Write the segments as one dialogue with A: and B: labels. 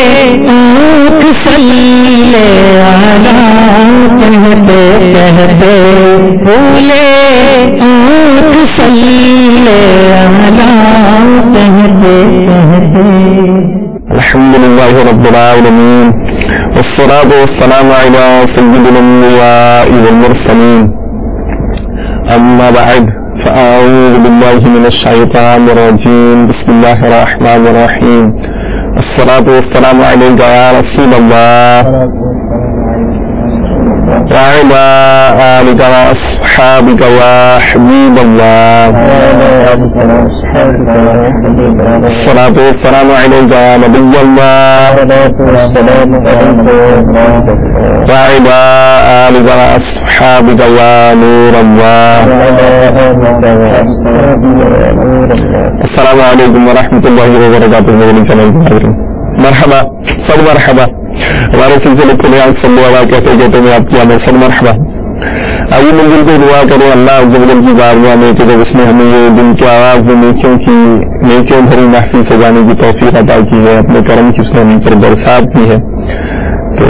A: آنکھ صلی علی کہتے کہتے پھولے آنکھ صلی علی کہتے کہتے.
B: الحمد لله رب العالمين والصلاة والسلام على سيد الأنبياء والمرسلين. أما بعد فأعوذ بالله من الشيطان الرجيم. بسم الله الرحمن الرحيم. الصلاة والسلام عليك يا رسول الله وعلى آلك وأصحابك يا حبيب الله. الصلاة والسلام عليك يا نبي الله وعلى آلك وأصحابك يا نور الله. السلام عليكم ورحمة الله وبركاته. مرحبا سب مرحبا. ہمارے سلسلے کو نیا صلی اللہ کہتے کہتے میں آپ کی آمد سب مرحبا. آئیے منزل کو دعا کریں اللہ عز و جل کی بارگاہ میں کہ جب اس نے ہمیں یہ دن کی آواز میں نیکیوں بھری محفل سجانے کی توفیق عطا کی ہے, اپنے کرم کی اس نے ہم پر برسات کی ہے, تو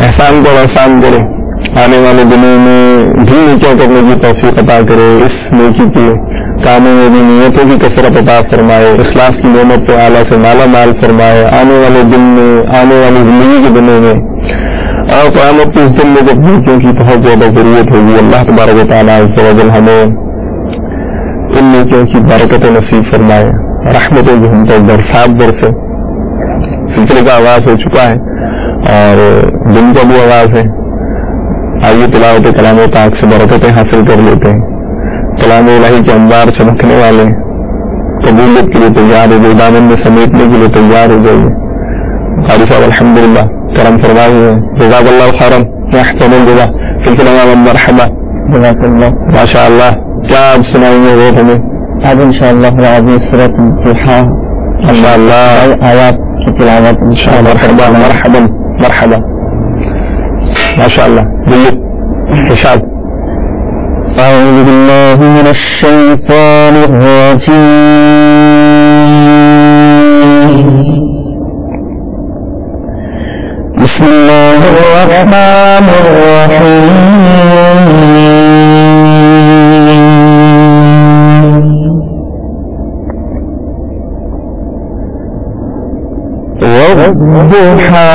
B: احسان کو احسان کرے, آنے والے دنوں میں بھی نیکیاں کرنے کی توفیق عطا کرے, اس نیکی کے کاموں میں بھی نیتوں کی کثرت عطا فرمائے, اخلاص کی نعمت سے اعلیٰ سے مالا مال فرمائے. آنے والے دن میں, آنے والی زندگی کے دنوں میں اور قیامت کے اس دن میں جب نیکیوں کی بہت زیادہ ضرورت ہوگی, اللہ تبارک و تعالیٰ عز و جل ہمیں ان نیکیوں کی برکت نصیب فرمائے, رحمتوں کی ہم پر برسات برسے. سلسلے کا آغاز ہو چکا ہے اور دن کا بھی آغاز ہے. آئیے تلاوت کلام پاک سے برکتیں حاصل کر لیتے ہیں. کلام الہی کے انوار چمکنے والے, قبولیت کے لیے تیار ہو جائے, دامن میں سمیٹنے کے لیے تیار ہو جائیے. قاری صاحب الحمدللہ کرم فرمائے ہیں, جزاک اللہ خیرا احسن الجزا. سلسلہ مرحبا جزاک اللہ. ماشاء اللہ کیا آج سنائیں گے وہ ہمیں؟
A: آج انشاءاللہ سورۃ الضحیٰ
B: ماشاء اللہ
A: آیات کی تلاوت انشاءاللہ.
B: مرحبا مرحبا مرحبا ماشاء اللہ. جی ارشاد.
A: أعوذ بالله من الشيطان الرجيم. بسم الله الرحمن الرحيم. والضحى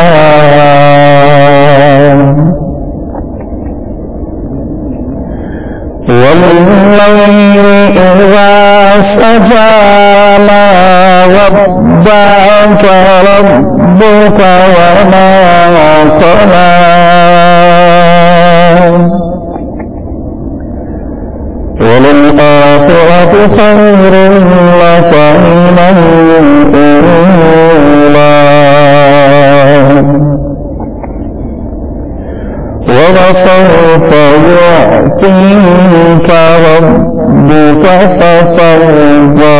A: والليل إذا سجى ما ودعك ربك وما قلى وللآخرة خير لك من الأولى ولسوف يعطيك ربك فترضى.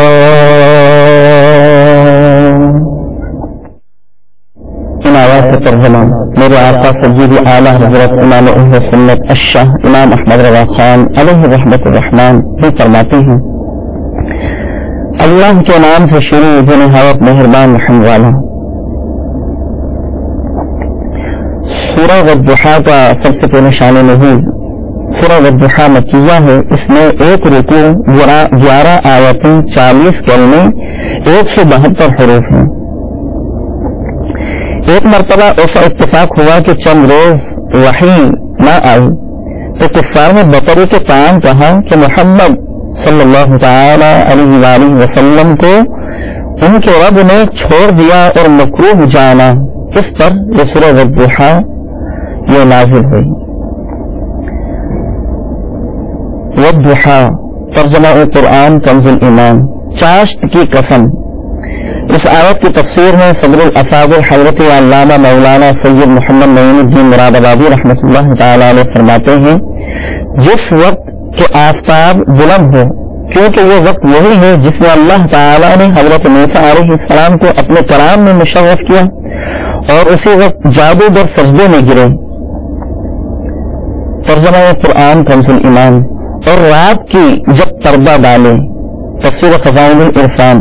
A: ان آیات کا ترجمہ میرے آقا سید اعلیٰ حضرت امام اہل سنت الشاہ امام احمد رضا خان علیہ رحمت الرحمن بھی فرماتے ہیں, اللہ کے نام سے شروع جو نہایت مہربان رحم والا. سورہ والضحیٰ کا سب سے پہلے شان نزول. سورہ والضحیٰ مکیہ ہے, اس میں 1 رکوع 11 آیتیں 40 کلمے 172 حروف ہیں. ایک مرتبہ ایسا اتفاق ہوا کہ چند روز وحی نہ آئی تو کفار نے بقرے کے کام کہا کہ محمد صلی اللہ تعالی علیہ وآلہ وسلم کو ان کے رب نے چھوڑ دیا اور مکروہ جانا. اس پر یہ سورہ والضحیٰ یہ نازل ہوئی. والضحیٰ ترجمہ قرآن کنز الایمان, چاشت کی قسم. اس آیت کی تفسیر میں صدر الافاضل حضرت علامہ مولانا سید محمد نعیم الدین مراد آبادی رحمۃ اللہ تعالی علیہ فرماتے ہیں, جس وقت کہ آفتاب بلند ہو, کیونکہ وہ وقت وہی ہے جس میں اللہ تعالی نے حضرت موسیٰ علیہ السلام کو اپنے کلام میں مشرف کیا اور اسی وقت جادوگر سجدے میں گرے. ترجمہ قرآن کنز الایمان. اور رات کی جب پردہ ڈالے, تفسیر خزائن العرفان.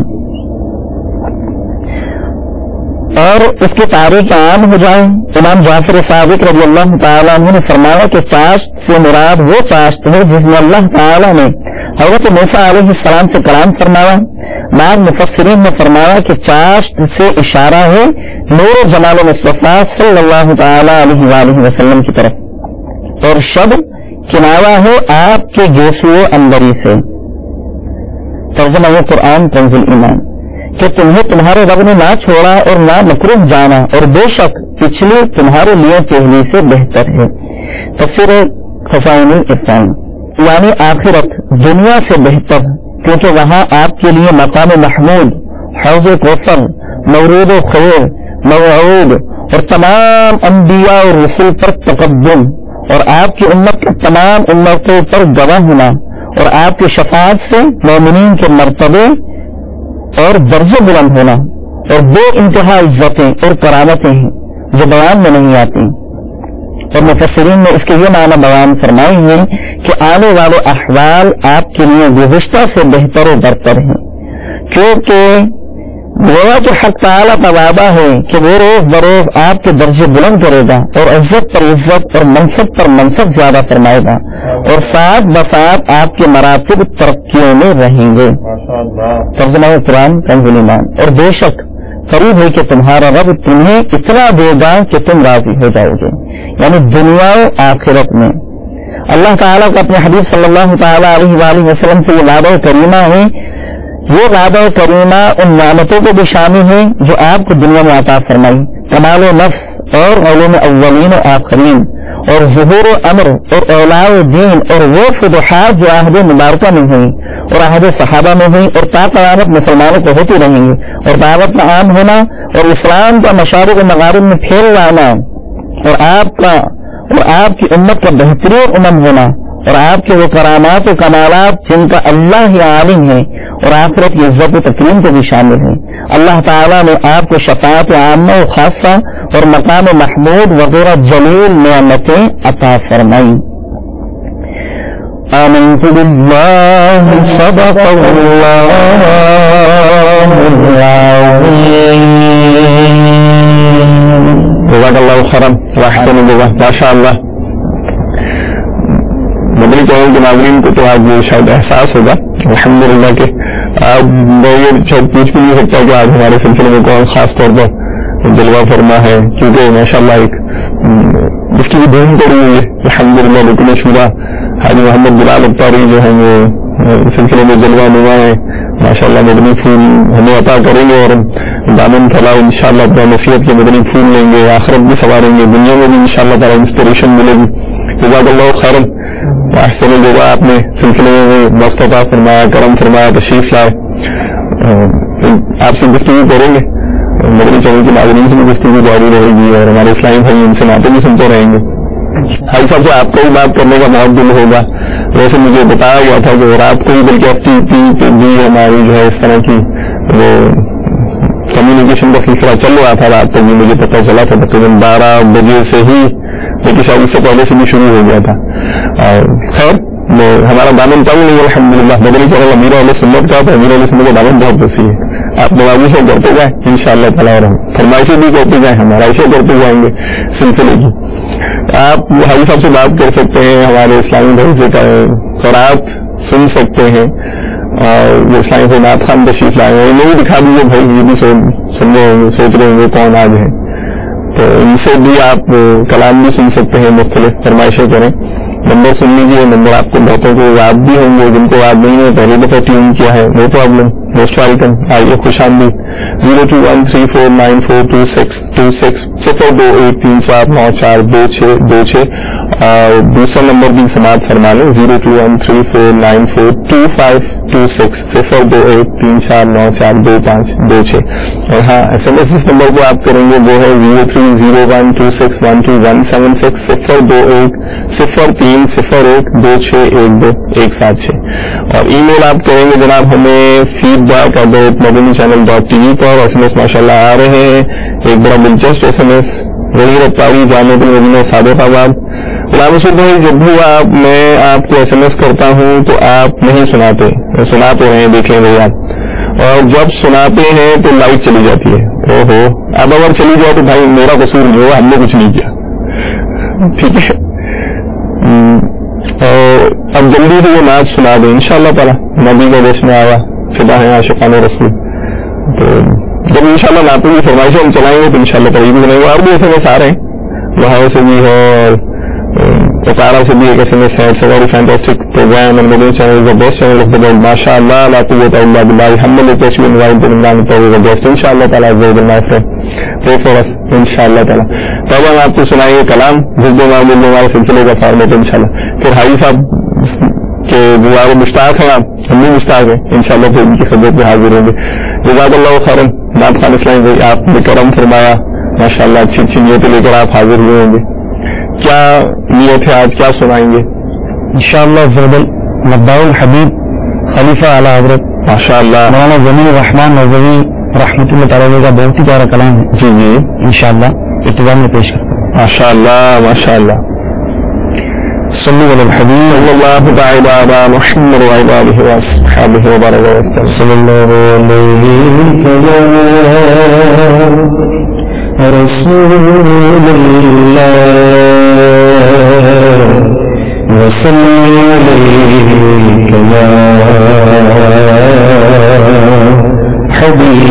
A: اور اس کی تاریخ عام ہو جائے. امام جعفر صادق رضی اللہ تعالیٰ عنہ نے فرمایا کہ چاشت سے مراد وہ چاشت ہے جس میں اللہ تعالیٰ نے حضرت موسیٰ علیہ السلام سے کلام فرمایا. بعض مفسرین نے فرمایا کہ چاشت سے اشارہ ہے نور جمال مصطفیٰ صلی اللہ تعالیٰ علیہ وآلہ وسلم کی طرف, اور شب کنایا ہے آپ کے گیسو اندری سے. ترجمہ قرآن کنز ایمان کہ تمہیں تمہارے رب نے نہ چھوڑا اور نہ مکروہ جانا, اور بے شک پچھلی تمہارے لیے پہلی سے بہتر ہے. تفسیر خزائن العرفان یعنی آخرت دنیا سے بہتر, کیونکہ وہاں آپ کے لیے مقام محمود, حوض کوثر, مورود و خیر, موعود اور تمام انبیاء اور رسول پر تقدم, اور آپ کی امت کے تمام امتوں پر گواہ ہونا, اور آپ کی شفاعت سے مومنین کے مرتبے اور درجے بلند ہونا, اور بے انتہا عزتیں اور کرامتیں ہیں جو بیان میں نہیں آتی. اور مفسرین نے اس کے یہ معنی بیان فرمائے ہیں کہ آنے والے احوال آپ کے لیے گزشتہ سے بہتر و برتر ہیں, کیونکہ گویا کہ حق تعالیٰ کا وعدہ ہے کہ وہ روز بروز آپ کے درجے بلند کرے گا, اور عزت پر عزت اور منصب پر منصب زیادہ فرمائے گا, اور ساتھ بساتھ آپ کے مراتب ترقیوں میں رہیں گے. ترجمہ قرآن کنز ایمان. اور بے شک قریب ہے کہ تمہارا رب تمہیں اتنا دے گا کہ تم راضی ہو جاؤ گے, یعنی دنیا و آخرت میں. اللہ تعالیٰ کا اپنے حبیب صلی اللہ تعالیٰ علیہ وآلہ وسلم سے یہ وعدہ کریمہ ہے. یہ وعدہ کریمہ ان نعمتوں کو بھی شامل ہے جو آپ کو دنیا میں عطا فرمائی, کمال و نفس اور علوم اولین و آخرین, اور ظہور و امر اور اولاء دین, اور وہ فتوحات جو عہد مبارکہ میں ہوئی اور عہد صحابہ میں ہوئی اور تا قیامت مسلمانوں کو ہوتی رہیں گی, اور دعوت کا عام ہونا اور اسلام کا مشارق و مغارب میں پھیل لانا, اور آپ کی امت کا بہترین امم ہونا, اور آپ کے وہ کرامات و کمالات جن کا اللہ ہی عالم ہے, اور آخرت کی عزت و تکریم کو بھی شامل ہے. اللہ تعالیٰ نے آپ کو شفاعت عامہ و خاصہ اور مقام محمود وغیرہ جلیل نعمتیں عطا فرمائی. آمنت باللہ صدق اللہ العظیم.
B: جزاک اللہ خیرا واحسن اللہ. ماشاء اللہ, مدنی چینل کے ناظرین کو تو آج شاید احساس ہوگا الحمدللہ کہ آج میں یہ شاید پوچھ بھی نہیں سکتا کہ آج ہمارے سلسلے میں کون خاص طور پر جلوہ فرما ہے, کیونکہ ماشاءاللہ ایک جس کی بھی دھوم پڑی ہوئی ہے الحمدللہ. رکن شورا حاجی محمد بلال اختاری جو ہیں وہ سلسلے میں جلوہ نما ہے ماشاءاللہ. مدنی پھول ہمیں عطا کریں گے اور دامن پھیلاؤ انشاءاللہ اپنا نصیحت کے مدنی پھول لیں گے, آخرت بھی سواریں گے, دنیا میں بھی انشاءاللہ تعالیٰ انسپریشن ملے گی. جزاک اللہ خیرا احسن الجزا. آپ نے سلسلے میں وقت عطا فرمایا, کرم فرمایا, تشریف لائے. آپ سے گفتگو کریں گے, مدنی چینل کے ناظرین سے بھی گفتگو جاری رہے گی, اور ہمارے اسلامی بھائی ان سے نعتیں بھی سنتے رہیں گے. حاجی صاحب سے آپ کو بھی بات کرنے کا بہت دل ہوگا. ویسے مجھے بتایا گیا تھا کہ رات کو ہی بلکہ FTP بھی ہماری جو ہے اس طرح کی وہ کمیونیکیشن کا سلسلہ چل رہا تھا. رات کو بھی مجھے پتہ چلا تھا تقریباً 12 بجے سے ہی, لیکن شاید اس سے پہلے سے بھی شروع ہو گیا تھا. خیر ہمارا دامن کم نہیں الحمدللہ. مدنی چینل امیر علیہ سنت کا, تو امیر علیہ سنت کا دامن بہت وسیع ہے. آپ نوازشیں کرتے جائیں انشاءاللہ تعالیٰ, اور فرمائشیں بھی کرتے جائیں, ہمارائشیں کرتے جائیں گے سلسلے کی. آپ حاجی صاحب سے بات کر سکتے ہیں, ہمارے اسلامی بھائی سے قرآت سن سکتے ہیں, اور جو اسلامی بھائی نعت خان تشریف لائے ہیں انہیں بھی دکھا دیجیے بھائی, یہ بھی سمجھے ہوں گے, سوچ رہے ہوں گے کون آج ہیں, تو ان سے بھی آپ کلام بھی سن سکتے ہیں, مختلف فرمائشیں کریں. نمبر سن لیجیے, نمبر آپ کو بہتوں کو یاد بھی ہوں گے, جن کو یاد نہیں ہے پہلی دفعہ ٹیون کیا ہے, نو پرابلم, موسٹ ویلکم. آئیے خوش آمدید. 0213494226 02834942626, اور دوسرا نمبر بھی سماعت فرما لیں 021349422526 028349426. اور ہاں SMS اس نمبر کو آپ کریں گے وہ ہے 030126121760 02031012612 اور ای میل آپ کریں گے جناب ہمیں feedback@madanichannel.tv پر. SMS ماشاءاللہ آ رہے ہیں. ایک بڑا دلچسپ SMS غیر اتاری جامع المدینہ صادق آباد. غلام رسول بھائی, جب بھی میں آپ کو SMS کرتا ہوں تو آپ نہیں سناتے, سنا تو رہے ہیں, دیکھیں بھائی آپ, اور جب سناتے ہیں تو لائٹ چلی جاتی ہے. اوہو, اب اگر چلی جائے تو بھائی میرا قصور نہیں ہوا, ہم نے کچھ نہیں کیا, ٹھیک ہے. اور اب جلدی سے یہ نعت سنا دیں انشاءاللہ تعالیٰ. نبی کا جشن آیا, فدا ہیں عاشقان رسول. تو جب انشاءاللہ نعتوں کی فرمائشیں ہم چلائیں گے تو انشاءاللہ تعالیٰ بھی بنائیں گے. اور بھی ایسے میں سارے ہیں, وہاں سے بھی ہے اور اکارا سے بھی ایک ایسے میں very fantastic programme. and Median channel is the best channel of the world. MashaAllah, la quwwata illa billah. Humble request we invite them down to our guest. Inshallah ta'ala they will not pray for us. Inshallah ta'ala. تو اب ہم آپ کو سنائیں گے کلام جس دن ہمارے سلسلے کا فارمیٹ انشاءاللہ. پھر حاجی صاحب کے جو مشتاق ہیں آپ, ہم بھی مشتاق ہیں انشاءاللہ, پھر ان کی خدمت میں حاضر ہوں گے. جزاک اللہ خیرا. نعت خان اسلام بھائی آپ نے کرم فرمایا, ماشاءاللہ اچھی اچھی نیتیں لے کر آپ حاضر ہوئے ہوں گے. کیا نیت ہے آج, کیا سنائیں گے؟
A: انشاءاللہ فضل مبدع الحبیب خلیفہ اعلیٰ حضرت ماشاءاللہ مولانا ضمین الرحمان نظوی رحمۃ اللہ تعالیٰ کا بہت ہی پیارا کلام ہے.
B: جی جی
A: انشاءاللہ ابتدا میں پیش کرتا ہوں.
B: ماشاءاللہ ماشاءاللہ.
A: صلی علی الحبیب
B: صلی اللہ تعالی علی محمد وعلی آلہ وصحبہ وبارک وسلم.
A: صلی اللہ علیہ رسول اللہ وصلی علیہ یا حبیب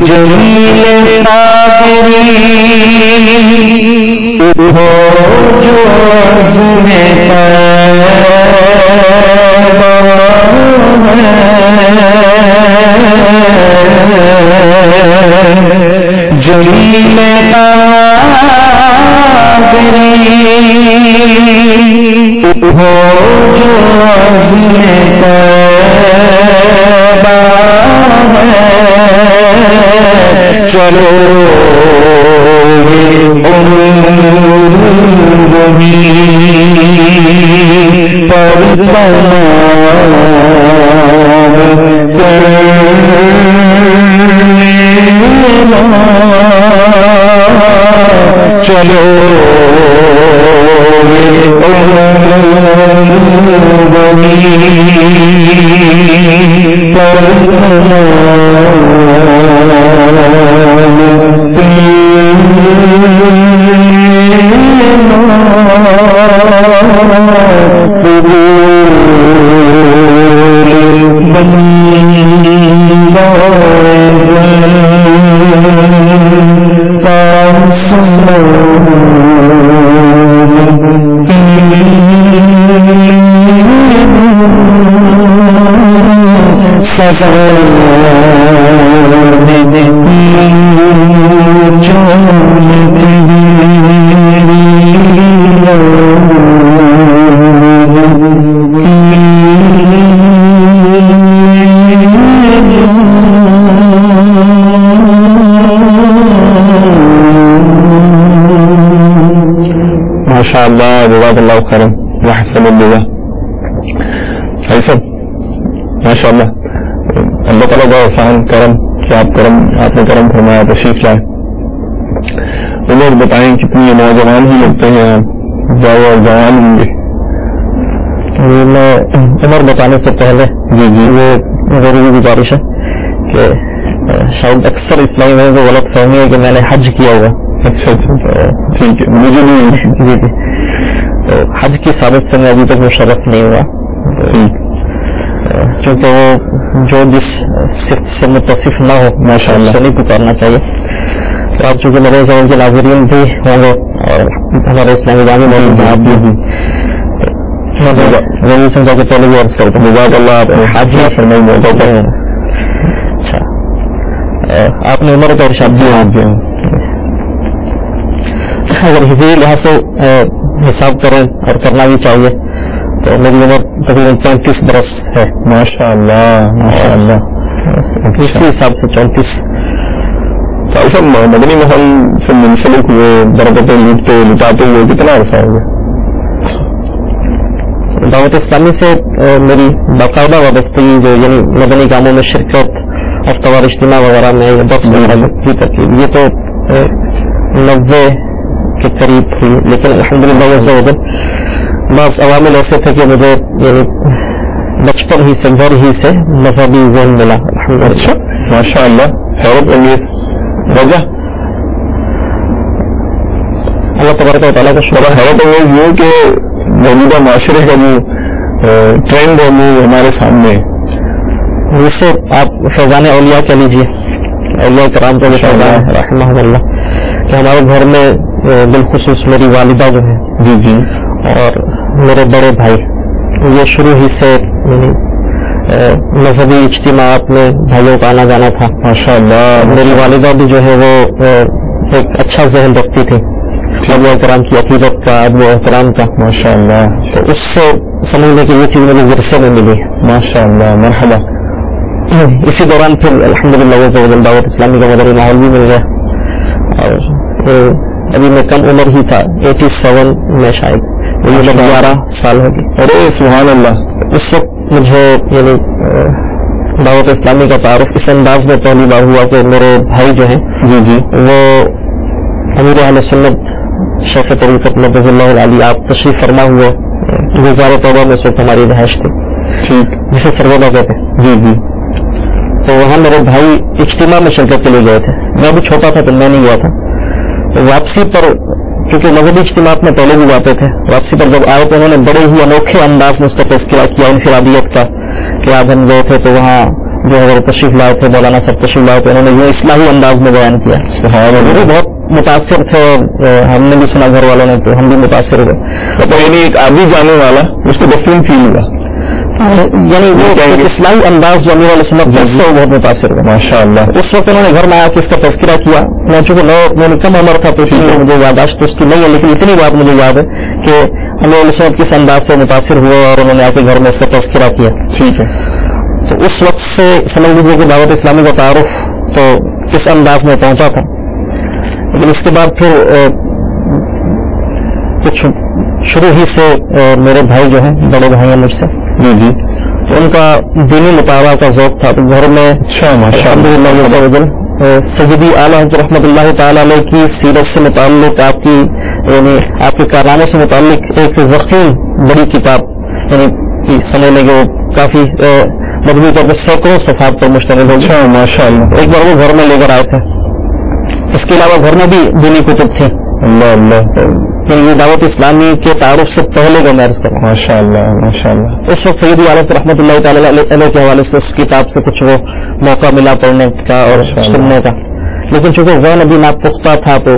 A: جمیل ہو جو عزم جلیل قادری ہو جو عزم چلو چلو
B: ماشاء اللہ جزاک اللہ خیر وحسن الجزاء. ایسا ماشاء اللہ اللہ تعالیٰ کا احسان کرم کہ آپ نے کرم فرمایا تشریف لائے. عمر بتائیں کتنی نوجوان ہی لگتے ہیں جوان ہوں گے.
A: میں عمر بتانے سے پہلے
B: جی
A: وہ ضروری گزارش ہے کہ شاید اکثر اسلامی میں وہ غلط فہمی ہے کہ میں نے حج کیا ہوا.
B: اچھا ٹھیک ہے مجھے نہیں.
A: جی تو حج کی ثابت سے میں ابھی تک مشرف نہیں ہوا کیونکہ وہ جو جس صفت سے متصف نہ ہو
B: ماشاء اللہ
A: سے نہیں پکارنا چاہیے. تو آپ چونکہ میرے زمین کے ناظرین بھی ہوں گے اور ہمارے اسلامی جامع آپ بھی میں سمجھا کہ پہلے بھی عرض کرتا ہوں
B: جزاک اللہ آپ
A: حج
B: فرمائیں.
A: اچھا آپ نے عمر کا ارشاد
B: جی
A: اگر اسی لحاظ سے حساب کریں اور کرنا بھی چاہیے تو میری عمر تقریباً 35 برس ہے.
B: ماشاء اللہ ماشاء اللہ.
A: اسی حساب سے 34.
B: سب مدنی محل سے منسلک ہوئے برکتیں لٹاتے ہوئے کتنا عرصہ ہو گیا؟
A: دعوت اسلامی سے میری باقاعدہ وابستگی جو یعنی مدنی کاموں میں شرکت ہفتہ وار اجتماع وغیرہ میں 10 کی ترتیب یہ تو 90 کے قریب ہوئی. لیکن الحمدللہ بعض عوامل ایسے تھے کہ مجھے یعنی بچپن ہی سے گھر ہی سے مذہبی ذہن ملا.
B: اچھا ماشاء اللہ. حیرت انگیز وجہ
A: اللہ تبارک و تعالیٰ کا شکر.
B: حیرت انگیز یہ کہ موجودہ معاشرے کا جو ٹرینڈ ہے وہ ہمارے سامنے ہے.
A: جسے آپ فیضان اولیاء کہہ لیجیے اولیاء کرام کا فیضان رحمہ اللہ کہ ہمارے گھر میں بالخصوص میری والدہ جو ہے
B: جی
A: اور میرے بڑے بھائی یہ شروع ہی سے مذہبی اجتماعات میں بھائیوں کا آنا جانا تھا.
B: ماشاء اللہ.
A: میری والدہ بھی جو ہے وہ ایک اچھا ذہن رکھتی تھی اولیاء کرام کی عقیدت کا ادب و احترام کا.
B: ماشاء اللہ.
A: تو اس سے سمجھنے کی یہ چیز مجھے ورثے میں ملی.
B: ماشاء اللہ مرحبا.
A: اسی دوران پھر الحمدللہ دعوت اسلامی کا مدنی ماحول بھی مل گیا اور ابھی میں کم عمر ہی تھا 87 میں شاید 11 سال ہوگی.
B: ارے سبحان اللہ.
A: اس وقت مجھے یعنی دعوت اسلامی کا تعارف اس انداز میں پہلی بار ہوا کہ میرے بھائی جو ہیں
B: جی
A: وہ امیر اہل سنت شیخ طریقت مدض اللہ علیہ آپ تشریف فرما ہوئے گلزار توبہ میں اس وقت ہماری رہائش تھی
B: ٹھیک
A: جسے سرگودا کہتے ہیں.
B: جی
A: تو وہاں میرے بھائی اجتماع میں شرکت کے لیے گئے تھے. میں بھی چھوٹا تھا تو میں نہیں گیا تھا. واپسی پر کیونکہ مذہبی اجتماعات میں پہلے بھی جاتے تھے واپسی پر جب آئے تو انہوں نے بڑے ہی انوکھے انداز میں اس کا تذکرہ کیا انفرادیت کا کہ آج ہم گئے تھے تو وہاں جو ہے تشریف لائے تھے، مولانا صاحب تشریف لائے تھے، انہوں نے یہ اصلاحی انداز میں بیان کیا، وہ بھی بہت متاثر تھے اور ہم نے بھی سنا گھر والوں نے، تو ہم بھی متاثر ہوئے.
B: یعنی ایک آدمی جانے والا اس کو ڈفرینٹ فیل ہوا،
A: یعنی وہ اصلاحی انداز جو امیر علیہ سنت سے وہ بہت متاثر ہوئے
B: ماشاء اللہ.
A: اس وقت انہوں نے گھر میں آ کے اس کا تذکرہ کیا. میں چونکہ میں نے کم عمر تھا تو اس لیے مجھے یاداشت تو اس کی نہیں ہے، لیکن اتنی بات مجھے یاد ہے کہ امیر علیہ سنت کس انداز سے متاثر ہوئے اور انہوں نے آ کے گھر میں اس کا تذکرہ کیا.
B: ٹھیک ہے.
A: تو اس وقت سے سمجھ لیجیے کہ دعوت اسلامی کا تعارف تو اس انداز میں پہنچا تھا. لیکن اس کے بعد پھر کچھ شروع ہی سے میرے بھائی جو ہیں، بڑے بھائی ہیں مجھ سے،
B: جی
A: تو ان کا دینی مطالعہ کا ذوق تھا. تو گھر میں الحمدللہ سیدی اعلیٰ حضرت رحمۃ اللہ تعالی علیہ کی سیرت سے متعلق، آپ کی یعنی آپ کے کارنامے سے متعلق ایک ضخیم بڑی کتاب، یعنی سمجھ لیں کہ وہ کافی مجموعی طور پر سینکڑوں صفحات پر مشتمل ہوگی.
B: ماشاء اللہ.
A: ایک بار وہ گھر میں لے کر آئے تھے. اس کے علاوہ گھر میں بھی دینی کتب تھی.
B: اللہ اللہ.
A: یہ دعوت اسلامی کے تعارف سے پہلے کا مرض کروں.
B: ماشاء اللہ ماشاء اللہ.
A: اس وقت سیدی اعلیٰ رحمۃ اللہ تعالی علیہ کے حوالے سے اس کتاب سے کچھ وہ موقع ملا پڑھنے کا اور سننے کا، لیکن چونکہ ذہن ابھی ناپختہ تھا تو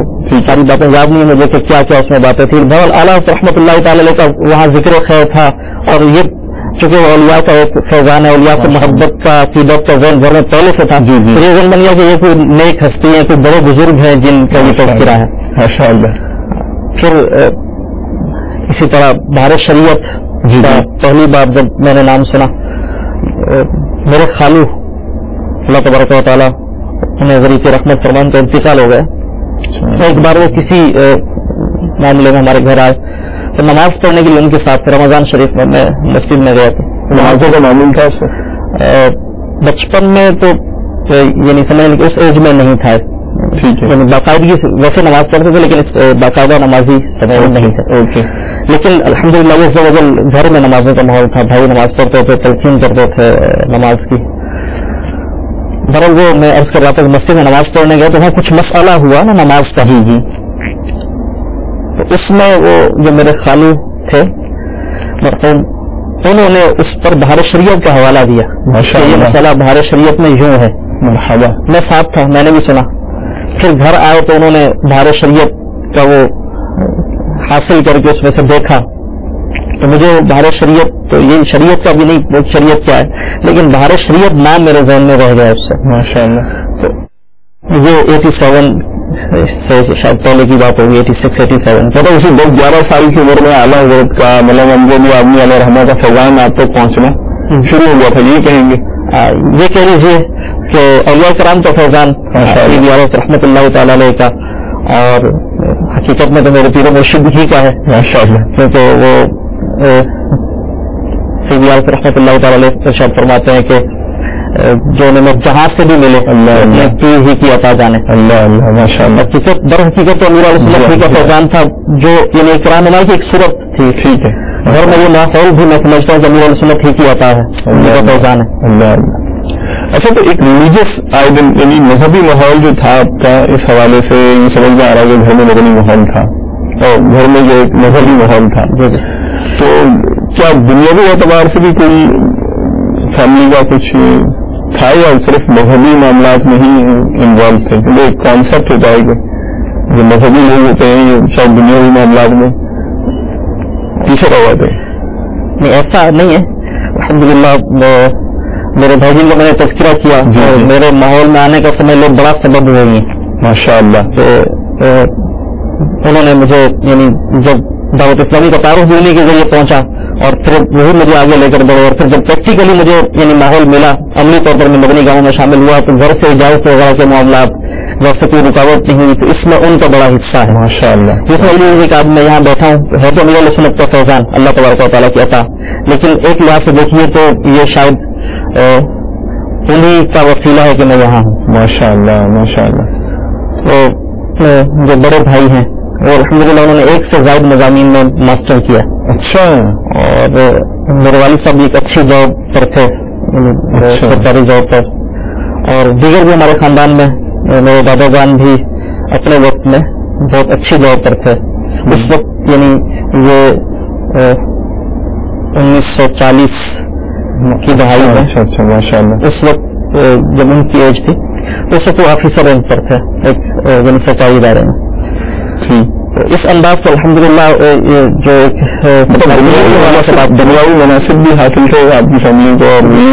A: ساری باتیں یاد نہیں مجھے کہ کیا کیا اس میں باتیں تھیں. بہرحال اعلیٰ رحمۃ اللہ تعالی علیہ کا وہاں ذکر خیر تھا، اور یہ چونکہ وہ اولیاء کا ایک فیضان ہے، اولیاء سے محبت کا عقیدت کا ذہن گھر میں پہلے سے تھا. یہ ذہن بن گیا کہ یہ کوئی نیک ہستی ہیں، کوئی بڑے بزرگ ہیں جن کا یہ تذکرہ ہے.
B: ماشاء اللہ.
A: پھر اسی طرح بہار شریعت کا پہلی بار جب میں نے نام سنا، میرے خالو اللہ تبارک و تعالیٰ انہیں غریب رحمت فرمان کا انتقال ہو گیا. ایک بار وہ کسی معاملے میں ہمارے گھر آئے تو نماز پڑھنے کے لیے ان کے ساتھ رمضان شریف میں مسجد میں گیا تھا.
B: نمازوں کا معمول تھا
A: بچپن میں تو یعنی سمجھ لیں کہ اس ایج میں نہیں تھا.
B: ٹھیک ہے.
A: یعنی باقاعدگی سے ویسے نماز پڑھتے تھے لیکن باقاعدہ نمازی سمے میں نہیں تھے.
B: اوکے.
A: لیکن الحمدللہ اس وجہ گھر میں نمازوں کا ماحول تھا، بھائی نماز پڑھتے تھے، تلقین کرتے تھے نماز کی. بہرحال وہ میں عرض کر رہا تھا کہ مسجد میں نماز پڑھنے گئے تو وہاں کچھ مسئلہ ہوا نا نماز کا.
B: جی
A: تو اس میں وہ جو میرے خالو تھے مرحوم، انہوں نے اس پر بہار شریعت کا حوالہ دیا. یہ مسئلہ بہار شریعت میں یوں ہے.
B: مرحبا.
A: میں ساتھ تھا، میں نے بھی سنا. پھر گھر آئے تو انہوں نے بہار شریعت کا وہ حاصل کر کے اس میں سے دیکھا تو مجھے بہار شریعت تو یہ شریعت کا بھی نہیں، وہ شریعت کیا ہے، لیکن بہار شریعت نام میرے ذہن میں رہ گیا اس سے.
B: ماشاء اللہ.
A: تو یہ 87 سے شاید پہلے کی بات ہوگی، 86-87.
B: مطلب اسی 10-11 سال کی عمر میں اعلیٰ حضرت کا مطلب امجدی آدمی علیہ رحمہ کا فیضان آپ تک پہنچنا شروع ہو گیا تھا، یہ کہیں گے؟
A: یہ کہہ لیجیے کہ اولیاء کرام کا فیضان رحمۃ اللہ تعالی علیہ کا، اور حقیقت میں تو میرے پیر مرشد ہی کا ہے
B: ماشاء اللہ.
A: کیونکہ وہ سیدی رحمۃ اللہ تعالی علیہ ارشاد فرماتے ہیں کہ جو نعمت جہاں سے بھی ملے اللہ پیر ہی کی عطا جانے.
B: اللہ اللہ ماشاء اللہ.
A: حقیقت در حقیقت تو امیر علیہ السلام کا فیضان تھا جو یعنی اکرام نمائی کی ایک صورت تھی.
B: ٹھیک ہے.
A: گھر میں یہ ماحول بھی میں سمجھتا ہوں کہ امیر علیہ السلام ہی کی عطا ہے، ان کا فیضان ہے.
B: اللہ اللہ. اچھا، تو ایک ریلیجیس یعنی مذہبی ماحول جو تھا آپ کا، اس حوالے سے یہ سمجھ میں آ رہا ہے کہ گھر میں مدنی ماحول تھا اور گھر میں جو ایک مذہبی ماحول تھا، تو کیا دنیاوی اعتبار سے بھی کوئی فیملی کا کچھ تھا یا صرف مذہبی معاملات میں ہی انوالو تھے؟ کیونکہ ایک کانسیپٹ ہوتا ہے کہ جو مذہبی لوگ ہوتے ہیں یہ شاید دنیاوی معاملات میں پیچھے رہ جاتے ہیں.
A: نہیں، ایسا نہیں ہے. الحمدللہ میرے بھائی جن کو میں نے تذکرہ کیا میرے ماحول میں آنے کا سمجھ لوگ بڑا سبب ہوئے ہیں
B: ماشاء اللہ.
A: تو انہوں نے مجھے یعنی جب دعوت اسلامی کا تعارف بھی انہیں کے ذریعے پہنچا اور پھر وہی مجھے آگے لے کر بڑھے، اور پھر جب پریکٹیکلی مجھے یعنی ماحول ملا، عملی طور پر میں مدنی گاؤں میں شامل ہوا تو گھر سے اجازت وغیرہ کے معاملات، گھر سے کوئی رکاوٹ نہیں ہوئی، تو اس میں ان کا بڑا حصہ ہے.
B: ماشاء اللہ.
A: اس میں کہ آج میں یہاں بیٹھا ہوں ہے تو امیر علیہ سنت کا فیضان اللہ تبارک و تعالیٰ کی عطا، لیکن ایک لحاظ سے دیکھیے تو یہ شاید انہیں کا وسیلہ ہے کہ میں یہاں ہوں.
B: ماشاء اللہ ماشاء اللہ.
A: تو جو بڑے بھائی ہیں وہ الحمدللہ انہوں نے 1 سے زائد مضامین میں ماسٹر کیا.
B: اچھا.
A: اور میرے والد صاحب بھی ایک اچھی جاب پر تھے، سرکاری جاب پر، اور دیگر بھی ہمارے خاندان میں میرے دادا جان بھی اپنے وقت میں بہت اچھی جاب پر تھے. اس وقت یعنی یہ 1940 کی دہائی میں،
B: اچھا ماشاء اللہ.
A: اس وقت جب ان کی ایج تھی اس وقت وہ آفیسر رینک پر تھے ایک سرکاری ادارے میں. اس انداز سے الحمدللہ جو
B: دنیاوی مناسب بھی حاصل تھے آپ کی فیملی کو,